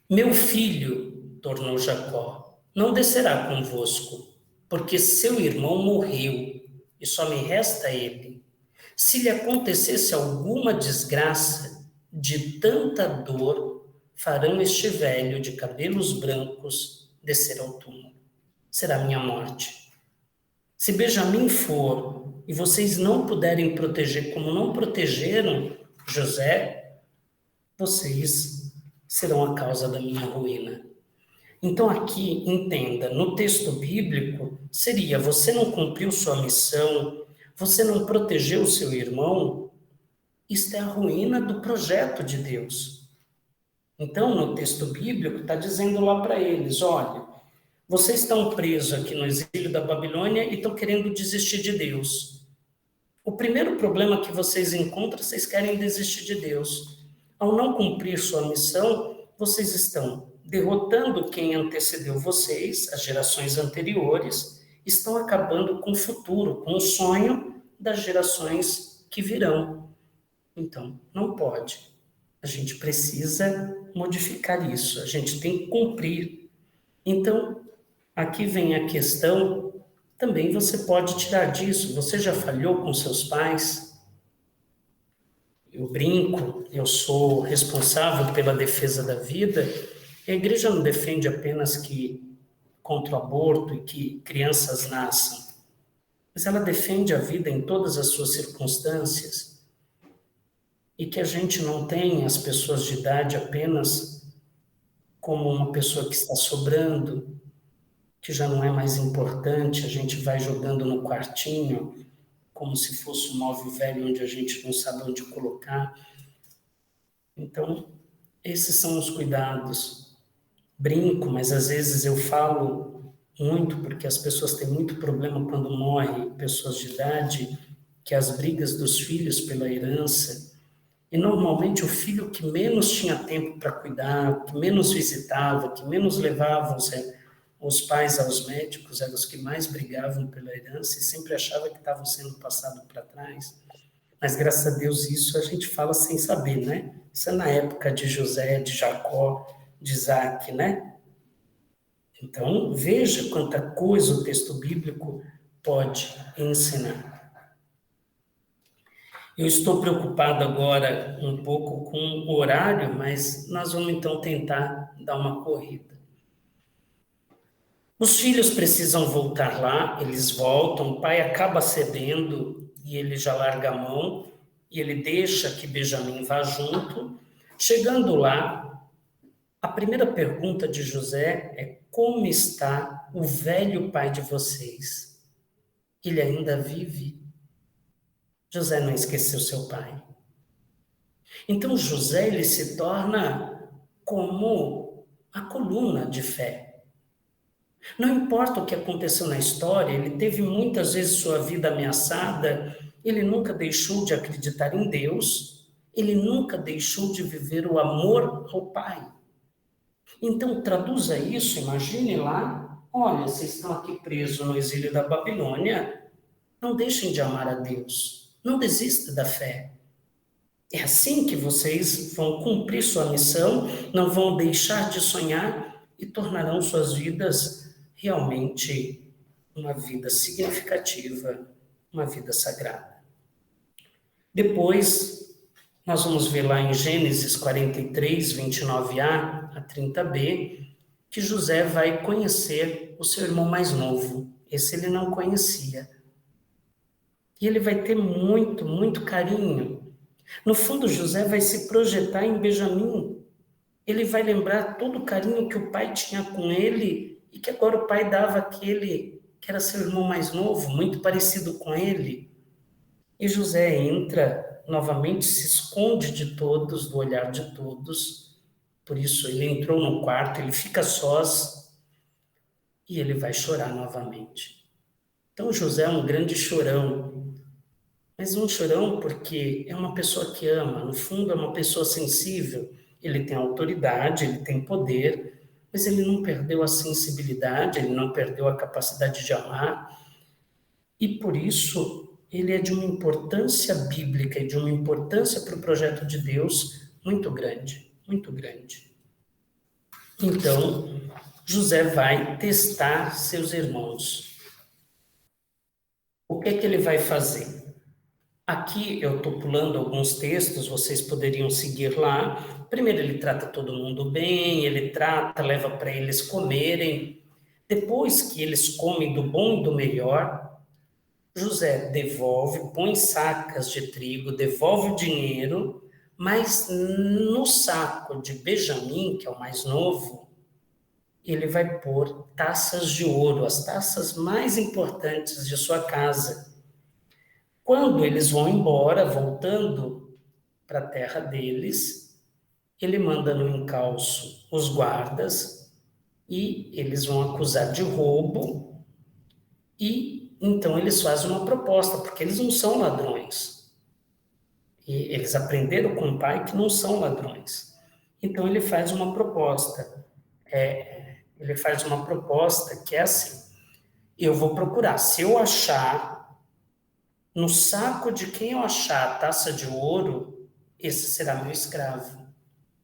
Meu filho, tornou Jacó, não descerá convosco, porque seu irmão morreu, e só me resta ele. Se lhe acontecesse alguma desgraça, de tanta dor, farão este velho de cabelos brancos descer ao túmulo. Será minha morte. Se Benjamim for e vocês não puderem proteger como não protegeram José, vocês serão a causa da minha ruína. Então aqui, entenda, no texto bíblico, seria você não cumpriu sua missão, você não protegeu o seu irmão, isto é a ruína do projeto de Deus. Então, no texto bíblico, está dizendo lá para eles, olha, vocês estão presos aqui no exílio da Babilônia e estão querendo desistir de Deus. O primeiro problema que vocês encontram, vocês querem desistir de Deus. Ao não cumprir sua missão, vocês estão derrotando quem antecedeu vocês, as gerações anteriores, estão acabando com o futuro, com o sonho das gerações que virão. Então, não pode. A gente precisa modificar isso, a gente tem que cumprir. Então, aqui vem a questão, também você pode tirar disso. Você já falhou com seus pais? Eu brinco, eu sou responsável pela defesa da vida. A igreja não defende apenas que contra o aborto e que crianças nasçam, mas ela defende a vida em todas as suas circunstâncias e que a gente não tenha as pessoas de idade apenas como uma pessoa que está sobrando, que já não é mais importante, a gente vai jogando no quartinho como se fosse um móvel velho onde a gente não sabe onde colocar. Então, esses são os cuidados. Brinco, mas às vezes eu falo muito, porque as pessoas têm muito problema quando morrem pessoas de idade, que as brigas dos filhos pela herança, e normalmente o filho que menos tinha tempo para cuidar, que menos visitava, que menos levava os pais aos médicos, eram os que mais brigavam pela herança e sempre achava que estavam sendo passados para trás. Mas, graças a Deus, isso a gente fala sem saber, né? Isso é na época de José, de Jacó, de Isaac, né? Então, veja quanta coisa o texto bíblico pode ensinar. Eu estou preocupado agora um pouco com o horário, mas nós vamos então tentar dar uma corrida. Os filhos precisam voltar lá, eles voltam, o pai acaba cedendo e ele já larga a mão, e ele deixa que Benjamim vá junto. Chegando lá, a primeira pergunta de José é: como está o velho pai de vocês? Ele ainda vive? José não esqueceu seu pai. Então José, ele se torna como a coluna de fé. Não importa o que aconteceu na história, ele teve muitas vezes sua vida ameaçada, ele nunca deixou de acreditar em Deus, ele nunca deixou de viver o amor ao Pai. Então, traduza isso, imagine lá, olha, vocês estão aqui presos no exílio da Babilônia, não deixem de amar a Deus, não desista da fé. É assim que vocês vão cumprir sua missão, não vão deixar de sonhar e tornarão suas vidas realmente uma vida significativa, uma vida sagrada. Depois, nós vamos ver lá em Gênesis 43, 29a a 30b, que José vai conhecer o seu irmão mais novo. Esse ele não conhecia. E ele vai ter muito, muito carinho. No fundo, José vai se projetar em Benjamim. Ele vai lembrar todo o carinho que o pai tinha com ele e que agora o pai dava àquele que era seu irmão mais novo, muito parecido com ele. E José entra, novamente se esconde de todos, do olhar de todos. Por isso ele entrou no quarto, ele fica sós e ele vai chorar novamente. Então José é um grande chorão, mas um chorão porque é uma pessoa que ama, no fundo é uma pessoa sensível. Ele tem autoridade, ele tem poder, mas ele não perdeu a sensibilidade, ele não perdeu a capacidade de amar, e por isso ele é de uma importância bíblica e de uma importância para o projeto de Deus muito grande, muito grande. Então, José vai testar seus irmãos. O que é que ele vai fazer? Aqui eu estou pulando alguns textos, vocês poderiam seguir lá. Primeiro ele trata todo mundo bem, ele leva para eles comerem. Depois que eles comem do bom e do melhor, José devolve, põe sacas de trigo, devolve o dinheiro, mas no saco de Benjamim, que é o mais novo, ele vai pôr taças de ouro, as taças mais importantes de sua casa. Quando eles vão embora, voltando para a terra deles, ele manda no encalço os guardas e eles vão acusar de roubo e então eles fazem uma proposta, porque eles não são ladrões. E eles aprenderam com o pai que não são ladrões. Então ele faz uma proposta. Ele faz uma proposta que é assim: eu vou procurar, se eu achar, no saco de quem eu achar a taça de ouro, esse será meu escravo.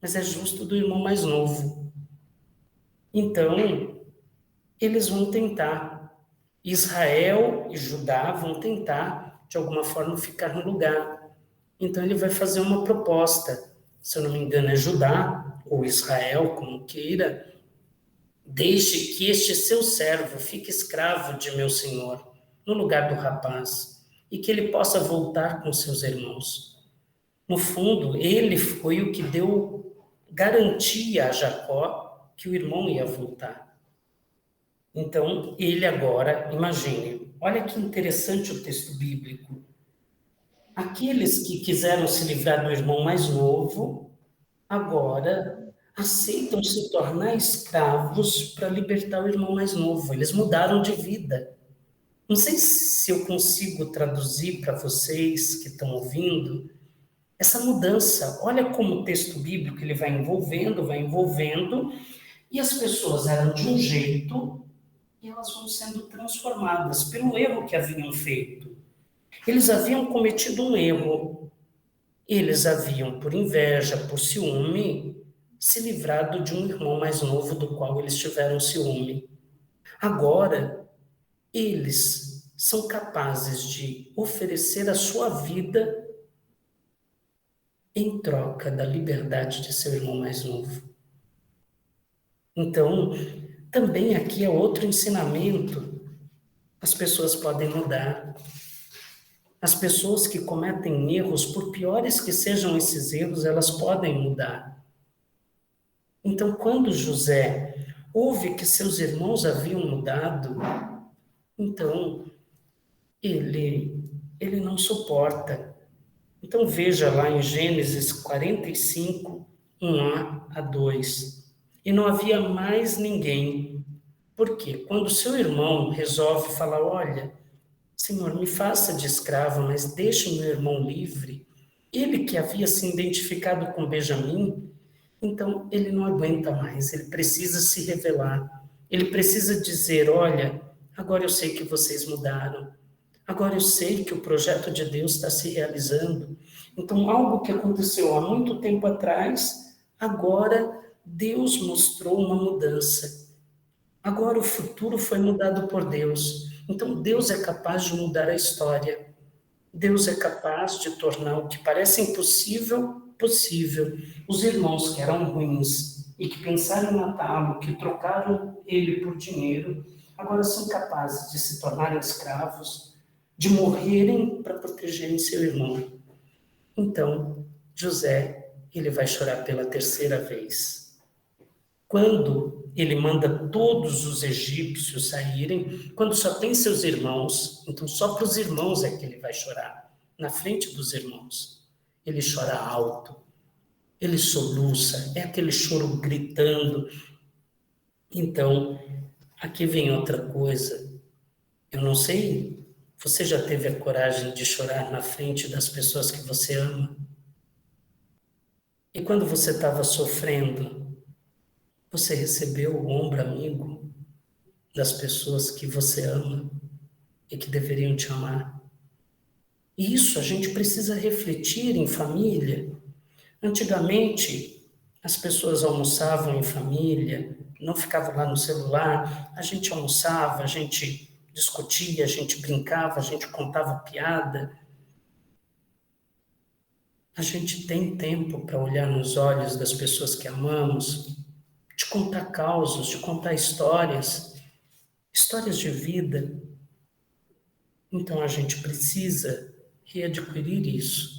Mas é justo do irmão mais novo. Então, eles vão tentar. Israel e Judá vão tentar, de alguma forma, ficar no lugar. Então, ele vai fazer uma proposta. Se eu não me engano, é Judá, ou Israel, como queira. Deixe que este seu servo fique escravo de meu senhor, no lugar do rapaz, e que ele possa voltar com seus irmãos. No fundo, ele foi o que deu garantia a Jacó que o irmão ia voltar. Então, ele agora, imagine, olha que interessante o texto bíblico. Aqueles que quiseram se livrar do irmão mais novo, agora aceitam se tornar escravos para libertar o irmão mais novo. Eles mudaram de vida. Não sei se eu consigo traduzir para vocês que estão ouvindo essa mudança. Olha como o texto bíblico ele vai envolvendo, e as pessoas eram de um jeito e elas vão sendo transformadas pelo erro que haviam feito. Eles haviam cometido um erro. Eles haviam, por inveja, por ciúme, se livrado de um irmão mais novo do qual eles tiveram ciúme. Agora, eles são capazes de oferecer a sua vida em troca da liberdade de seu irmão mais novo. Então, também aqui é outro ensinamento. As pessoas podem mudar. As pessoas que cometem erros, por piores que sejam esses erros, elas podem mudar. Então, quando José ouve que seus irmãos haviam mudado, então ele não suporta. Então veja lá em Gênesis 45, 1a 2. E não havia mais ninguém. Por quê? Quando seu irmão resolve falar, olha, Senhor, me faça de escravo, mas deixe o meu irmão livre, ele que havia se identificado com Benjamim, então ele não aguenta mais, ele precisa se revelar, ele precisa dizer, olha, agora eu sei que vocês mudaram, agora eu sei que o projeto de Deus está se realizando. Então, algo que aconteceu há muito tempo atrás, agora Deus mostrou uma mudança. Agora o futuro foi mudado por Deus. Então, Deus é capaz de mudar a história. Deus é capaz de tornar o que parece impossível, possível. Os irmãos que eram ruins e que pensaram em matá-lo, que trocaram ele por dinheiro, agora são capazes de se tornarem escravos, de morrerem para protegerem seu irmão. Então, José, ele vai chorar pela terceira vez. Quando ele manda todos os egípcios saírem, quando só tem seus irmãos, então só para os irmãos é que ele vai chorar, na frente dos irmãos. Ele chora alto, ele soluça, é aquele choro gritando. Então, aqui vem outra coisa. Eu não sei, você já teve a coragem de chorar na frente das pessoas que você ama? E quando você estava sofrendo, você recebeu o ombro amigo das pessoas que você ama e que deveriam te amar? E isso a gente precisa refletir em família. Antigamente, as pessoas almoçavam em família, não ficavam lá no celular, a gente almoçava, a gente discutia, a gente brincava, a gente contava piada. A gente tem tempo para olhar nos olhos das pessoas que amamos, de contar causos, de contar histórias de vida. Então, a gente precisa readquirir isso.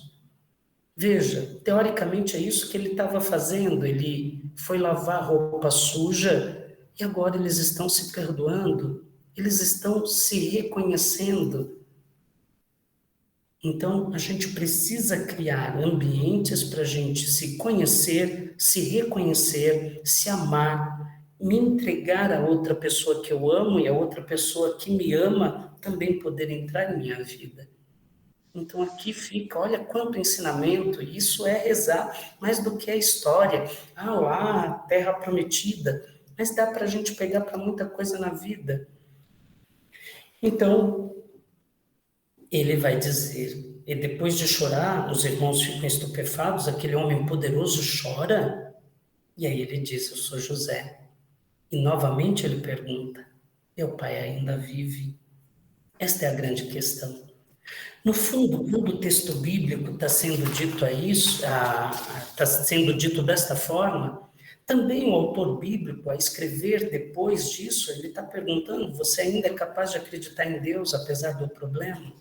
Veja, teoricamente é isso que ele estava fazendo. Ele foi lavar roupa suja e agora eles estão se perdoando, eles estão se reconhecendo. Então, a gente precisa criar ambientes para a gente se conhecer, se reconhecer, se amar, me entregar a outra pessoa que eu amo e a outra pessoa que me ama também poder entrar em minha vida. Então, aqui fica, olha quanto ensinamento, isso é rezar mais do que a história. Ah, lá, terra prometida, mas dá para a gente pegar para muita coisa na vida. Então, ele vai dizer, e depois de chorar, os irmãos ficam estupefatos, aquele homem poderoso chora, e aí ele diz, eu sou José. E novamente ele pergunta, meu pai ainda vive? Esta é a grande questão. No fundo, quando o texto bíblico está sendo dito está sendo dito desta forma, também o autor bíblico, a escrever depois disso, ele está perguntando, você ainda é capaz de acreditar em Deus apesar do problema?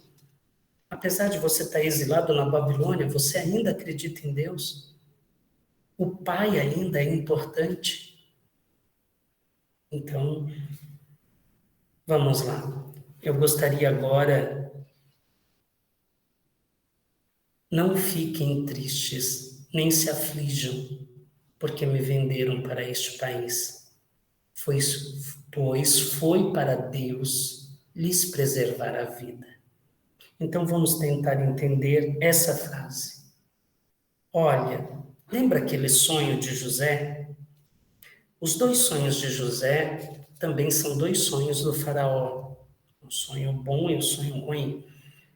Apesar de você estar exilado na Babilônia, você ainda acredita em Deus? O Pai ainda é importante? Então, vamos lá. Eu gostaria agora, não fiquem tristes, nem se aflijam, porque me venderam para este país. Pois foi para Deus lhes preservar a vida. Então vamos tentar entender essa frase. Olha, lembra aquele sonho de José? Os dois sonhos de José também são dois sonhos do faraó. Um sonho bom e um sonho ruim.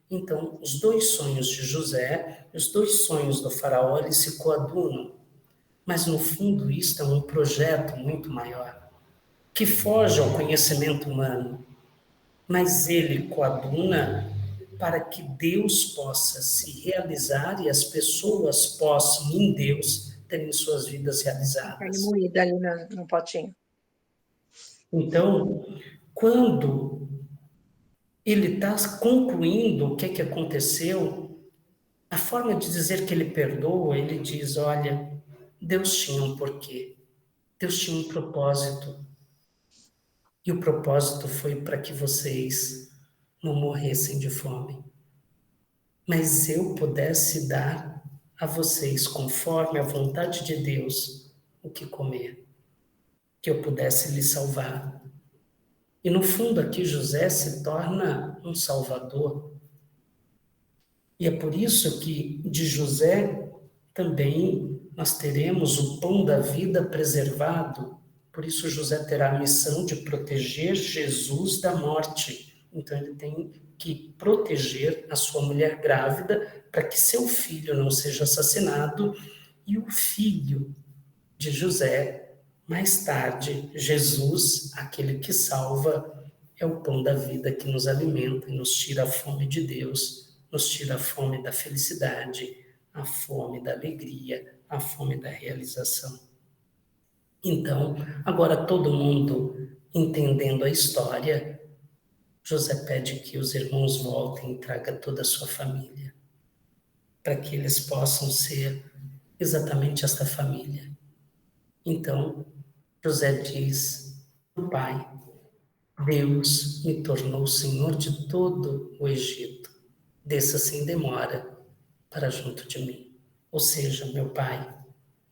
Então, os dois sonhos de José e os dois sonhos do faraó, eles se coadunam. Mas, no fundo, isto é um projeto muito maior, que foge ao conhecimento humano. Mas ele coaduna para que Deus possa se realizar e as pessoas possam, em Deus, terem suas vidas realizadas. Carne moída ali no potinho. Então, quando ele está concluindo o que aconteceu, a forma de dizer que ele perdoa, ele diz, olha, Deus tinha um porquê, Deus tinha um propósito, e o propósito foi para que vocês não morressem de fome, mas eu pudesse dar a vocês, conforme a vontade de Deus, o que comer, que eu pudesse lhes salvar. E no fundo aqui José se torna um salvador. E é por isso que de José também nós teremos o pão da vida preservado. Por isso José terá a missão de proteger Jesus da morte. Então ele tem que proteger a sua mulher grávida para que seu filho não seja assassinado e o filho de José, mais tarde, Jesus, aquele que salva, é o pão da vida que nos alimenta e nos tira a fome de Deus, nos tira a fome da felicidade, a fome da alegria, a fome da realização. Então, agora todo mundo entendendo a história, José pede que os irmãos voltem e tragam toda a sua família, para que eles possam ser exatamente esta família. Então, José diz, Pai, Deus me tornou senhor de todo o Egito. Desça sem demora para junto de mim. Ou seja, meu Pai,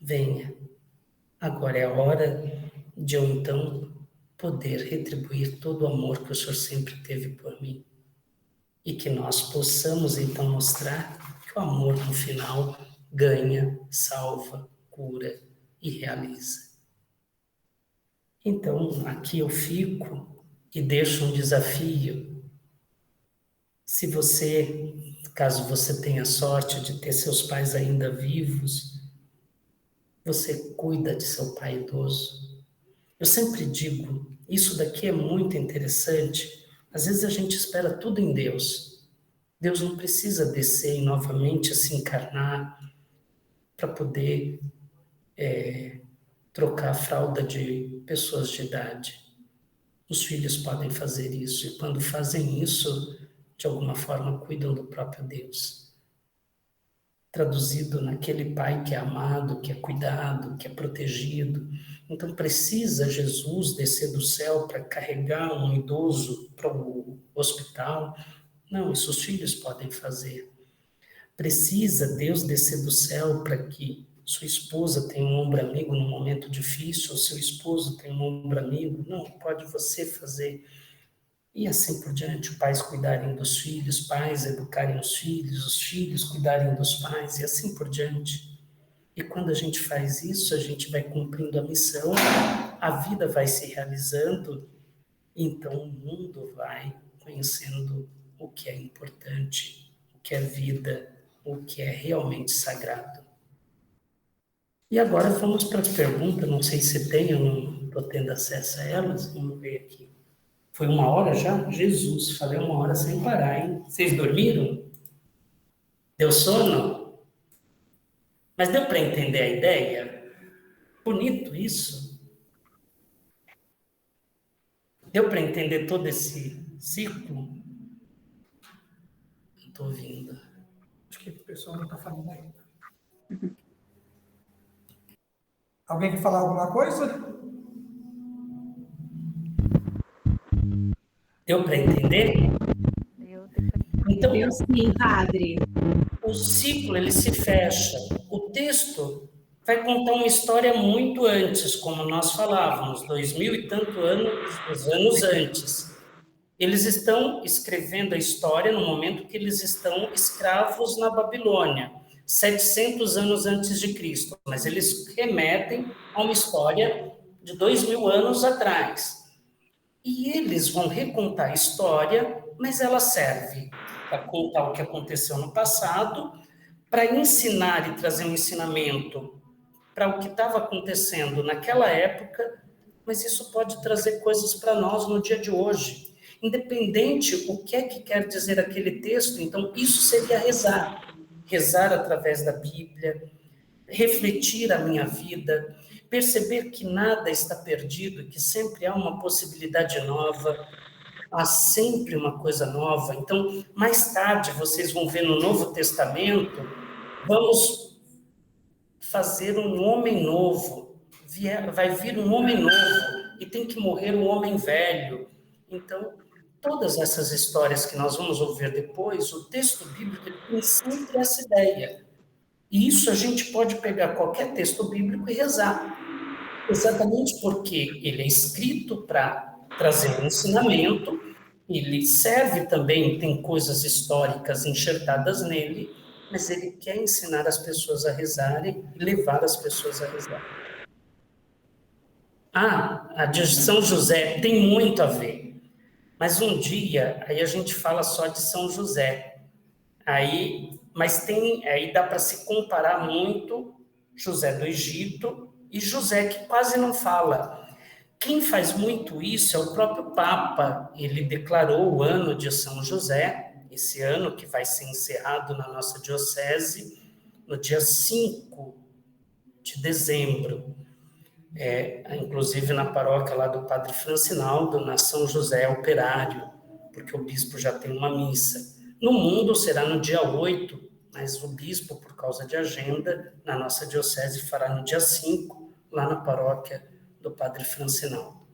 venha. Agora é a hora de eu, então, poder retribuir todo o amor que o Senhor sempre teve por mim. E que nós possamos, então, mostrar que o amor, no final, ganha, salva, cura e realiza. Então, aqui eu fico e deixo um desafio. Se você, caso você tenha sorte de ter seus pais ainda vivos, você cuida de seu pai idoso. Eu sempre digo, isso daqui é muito interessante. Às vezes a gente espera tudo em Deus. Deus não precisa descer e novamente se encarnar para poder trocar a fralda de pessoas de idade. Os filhos podem fazer isso, e quando fazem isso, de alguma forma, cuidam do próprio Deus. Traduzido naquele pai que é amado, que é cuidado, que é protegido. Então, precisa Jesus descer do céu para carregar um idoso para o hospital? Não, isso os filhos podem fazer. Precisa Deus descer do céu para que sua esposa tenha um ombro amigo num momento difícil, ou seu esposo tenha um ombro amigo? Não, pode você fazer. E assim por diante, os pais cuidarem dos filhos, pais educarem os filhos cuidarem dos pais, e assim por diante. E quando a gente faz isso, a gente vai cumprindo a missão, a vida vai se realizando, então o mundo vai conhecendo o que é importante, o que é vida, o que é realmente sagrado. E agora vamos para a pergunta, não sei se tem, eu não estou tendo acesso a elas, vamos ver aqui. Foi 1 hora já? Jesus, falei 1 hora sem parar, hein? Vocês dormiram? Deu sono? Mas deu para entender a ideia? Bonito isso. Deu para entender todo esse ciclo? Não estou ouvindo. Acho que o pessoal não está falando ainda. Alguém quer falar alguma coisa? Deu para entender? Então, Eu sim, padre. o ciclo ele se fecha. O texto vai contar uma história muito antes, como nós falávamos, 2000 e tanto anos antes. Eles estão escrevendo a história no momento que eles estão escravos na Babilônia, 700 anos antes de Cristo, mas eles remetem a uma história de 2000 anos atrás. E eles vão recontar a história, mas ela serve para contar o que aconteceu no passado, para ensinar e trazer um ensinamento para o que estava acontecendo naquela época, mas isso pode trazer coisas para nós no dia de hoje. Independente o que é que quer dizer aquele texto, então isso seria rezar. Rezar através da Bíblia, refletir a minha vida, perceber que nada está perdido, que sempre há uma possibilidade nova, há sempre uma coisa nova. Então, mais tarde, vocês vão ver no Novo Testamento, vamos fazer um homem novo, vai vir um homem novo, e tem que morrer um homem velho. Então, todas essas histórias que nós vamos ouvir depois, o texto bíblico tem sempre essa ideia. E isso a gente pode pegar qualquer texto bíblico e rezar. Exatamente porque ele é escrito para trazer um ensinamento, ele serve também, tem coisas históricas enxertadas nele, mas ele quer ensinar as pessoas a rezarem e levar as pessoas a rezar. A de São José tem muito a ver, mas um dia, aí a gente fala só de São José, aí dá para se comparar muito José do Egito e José que quase não fala. Quem faz muito isso é o próprio Papa. Ele declarou o ano de São José, esse ano que vai ser encerrado na nossa diocese, no dia 5 de dezembro. Inclusive na paróquia lá do Padre Francinaldo, na São José Operário, porque o bispo já tem uma missa. No mundo será no dia 8, mas o bispo, por causa de agenda, na nossa diocese fará no dia 5, lá na paróquia do Padre Francinaldo.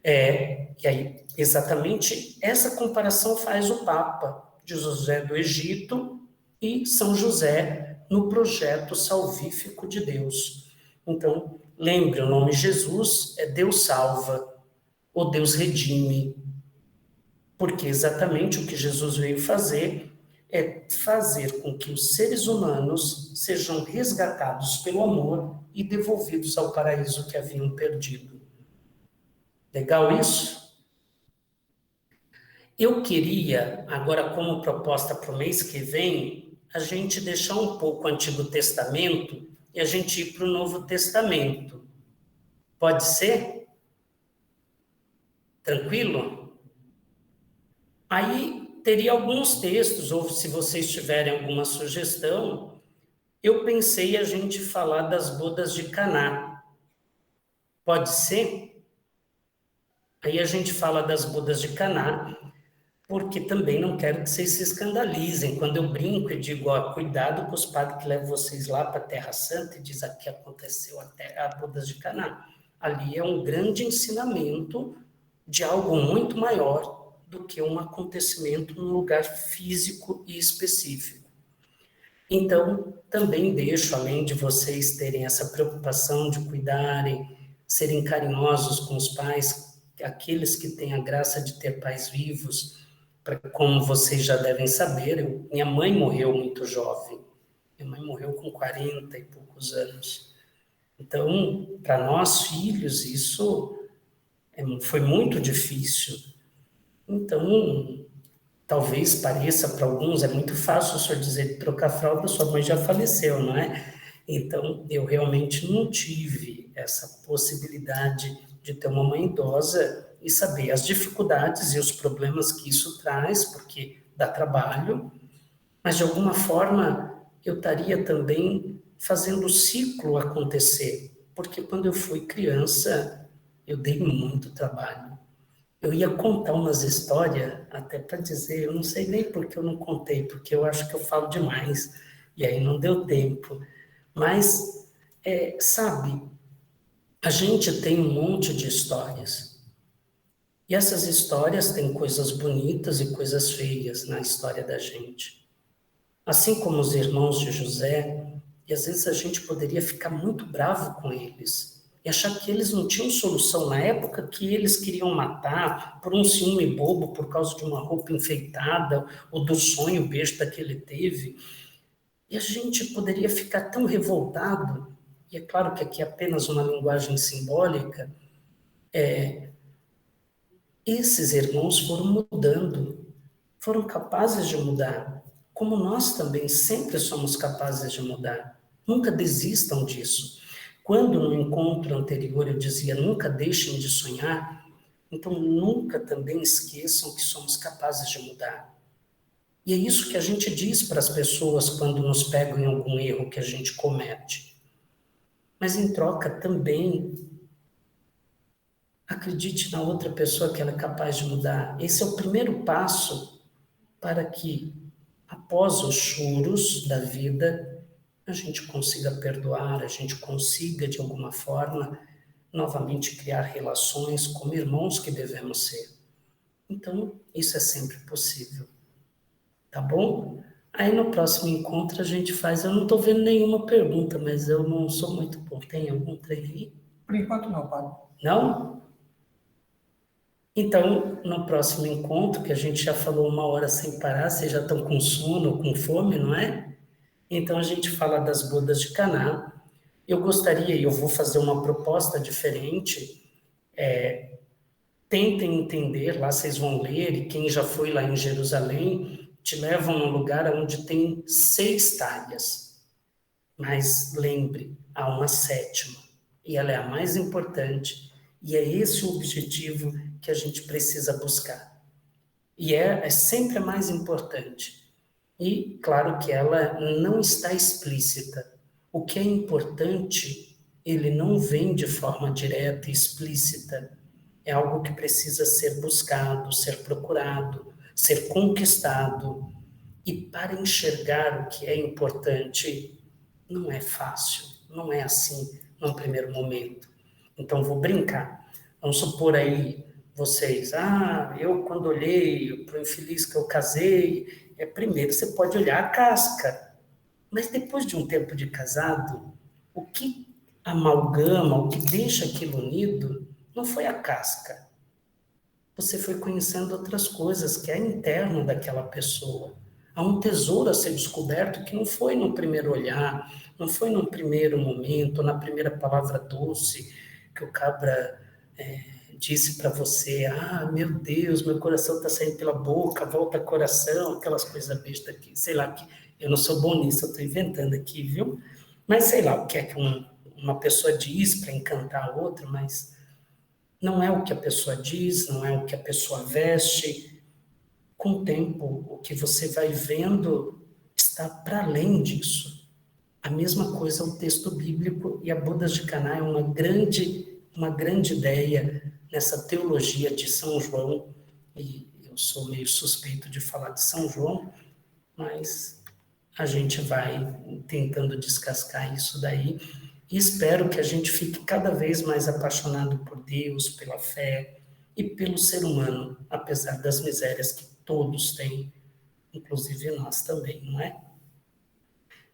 E aí, exatamente essa comparação faz o Papa de José do Egito e São José no projeto salvífico de Deus. Então, lembre, o nome Jesus é Deus salva, ou Deus redime, porque exatamente o que Jesus veio fazer é fazer com que os seres humanos sejam resgatados pelo amor e devolvidos ao paraíso que haviam perdido. Legal isso? Eu queria, agora como proposta para o mês que vem, a gente deixar um pouco o Antigo Testamento e a gente ir para o Novo Testamento. Pode ser? Tranquilo? Aí teria alguns textos, ou se vocês tiverem alguma sugestão, eu pensei a gente falar das bodas de Caná. Pode ser? Aí a gente fala das bodas de Caná. porque também não quero que vocês se escandalizem. Quando eu brinco e digo, ó, cuidado com os padres que levam vocês lá para a Terra Santa e diz aqui aconteceu a bodas de Caná. Ali é um grande ensinamento de algo muito maior do que um acontecimento num lugar físico e específico. Então, também deixo, além de vocês terem essa preocupação de cuidarem, serem carinhosos com os pais, aqueles que têm a graça de ter pais vivos, como vocês já devem saber, minha mãe morreu muito jovem. Minha mãe morreu com 40 e poucos anos. Então, para nós, filhos, isso foi muito difícil. Então, talvez pareça para alguns, é muito fácil o senhor dizer trocar fralda, sua mãe já faleceu, não é? Então, eu realmente não tive essa possibilidade de ter uma mãe idosa e saber as dificuldades e os problemas que isso traz, porque dá trabalho, mas de alguma forma eu estaria também fazendo o ciclo acontecer, porque quando eu fui criança, eu dei muito trabalho. Eu ia contar umas histórias, até para dizer, eu não sei nem por que eu não contei, porque eu acho que eu falo demais, e aí não deu tempo. Mas, sabe, a gente tem um monte de histórias. E essas histórias têm coisas bonitas e coisas feias na história da gente. Assim como os irmãos de José, e às vezes a gente poderia ficar muito bravo com eles e achar que eles não tinham solução na época, que eles queriam matar por um ciúme bobo, por causa de uma roupa enfeitada ou do sonho besta que ele teve. E a gente poderia ficar tão revoltado, e é claro que aqui é apenas uma linguagem simbólica, esses irmãos foram mudando, foram capazes de mudar, como nós também sempre somos capazes de mudar. Nunca desistam disso. Quando no encontro anterior eu dizia nunca deixem de sonhar, então nunca também esqueçam que somos capazes de mudar. E é isso que a gente diz para as pessoas quando nos pegam em algum erro que a gente comete. Mas em troca também acredite na outra pessoa que ela é capaz de mudar. Esse é o primeiro passo para que, após os choros da vida, a gente consiga perdoar, a gente consiga, de alguma forma, novamente criar relações como irmãos que devemos ser. Então, isso é sempre possível. Tá bom? Aí no próximo encontro a gente faz... Eu não estou vendo nenhuma pergunta, mas eu não sou muito bom. Tem algum trem aí? Por enquanto não, padre. Não? Então, no próximo encontro, que a gente já falou 1 hora sem parar, vocês já estão com sono ou com fome, não é? Então, a gente fala das bodas de Caná. Eu gostaria, e eu vou fazer uma proposta diferente, tentem entender, lá vocês vão ler, e quem já foi lá em Jerusalém, te levam num lugar onde tem 6 talhas. Mas lembre, há uma 7ª, e ela é a mais importante, e é esse o objetivo que a gente precisa buscar. E é sempre a mais importante. E, claro que ela não está explícita. O que é importante, ele não vem de forma direta e explícita. É algo que precisa ser buscado, ser procurado, ser conquistado. E para enxergar o que é importante, não é fácil, não é assim num primeiro momento. Então, vou brincar. Vamos supor aí, vocês, eu quando olhei para o infeliz que eu casei, primeiro você pode olhar a casca, mas depois de um tempo de casado, o que amalgama, o que deixa aquilo unido, não foi a casca. Você foi conhecendo outras coisas que é interno daquela pessoa. Há um tesouro a ser descoberto que não foi no primeiro olhar, não foi no primeiro momento, na primeira palavra doce que o cabra disse para você, meu Deus, meu coração está saindo pela boca, volta coração, aquelas coisas bestas aqui, sei lá, que eu não sou bom nisso, eu estou inventando aqui, viu? Mas sei lá o que é que uma pessoa diz para encantar a outra, mas não é o que a pessoa diz, não é o que a pessoa veste. Com o tempo, o que você vai vendo está para além disso. A mesma coisa o texto bíblico, e a bodas de Caná é uma grande ideia nessa teologia de São João, e eu Eu sou meio suspeito de falar de São João, mas a gente vai tentando descascar isso daí e espero que a gente fique cada vez mais apaixonado por Deus, pela fé e pelo ser humano, apesar das misérias que todos têm, inclusive nós também, não é?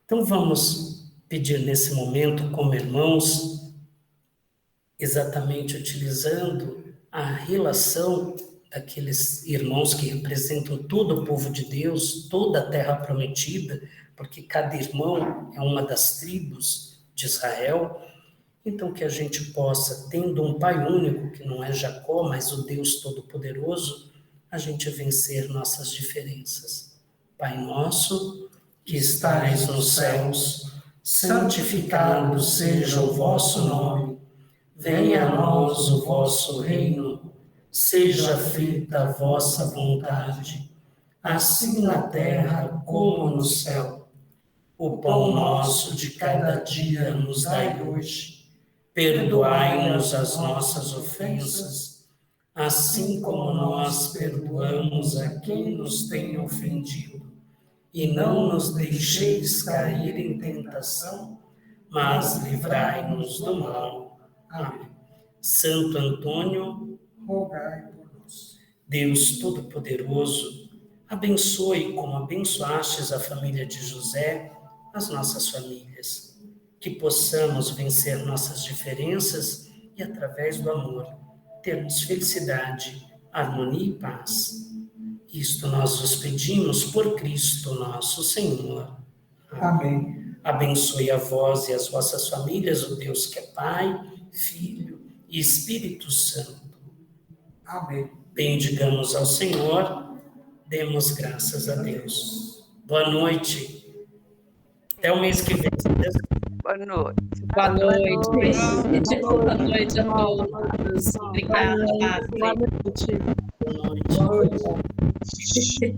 Então vamos pedir nesse momento, como irmãos, exatamente utilizando a relação daqueles irmãos que representam todo o povo de Deus, toda a terra prometida, porque cada irmão é uma das tribos de Israel. Então que a gente possa, tendo um Pai único, que não é Jacó, mas o Deus Todo-Poderoso, a gente vencer nossas diferenças. Pai nosso, que estais nos céus, santificado seja o vosso nome. Venha a nós o vosso reino. Seja feita a vossa vontade, assim na terra como no céu. O pão nosso de cada dia nos dai hoje. Perdoai-nos as nossas ofensas, assim como nós perdoamos a quem nos tem ofendido. E não nos deixeis cair em tentação, mas livrai-nos do mal. Amém. Santo Antônio, Rogai por nós. Deus Todo-Poderoso, abençoe como abençoastes a família de José, as nossas famílias, que possamos vencer nossas diferenças e, através do amor, termos felicidade, harmonia e paz. Isto nós vos pedimos por Cristo nosso Senhor. Amém. Abençoe a vós e as vossas famílias, o Deus que é Pai, Filho e Espírito Santo. Amém. Bendigamos ao Senhor, demos graças a Deus. Boa noite. Até o mês que vem. Boa noite. Boa noite. Boa noite a todos. Obrigada, Pátria. Boa noite. Boa noite.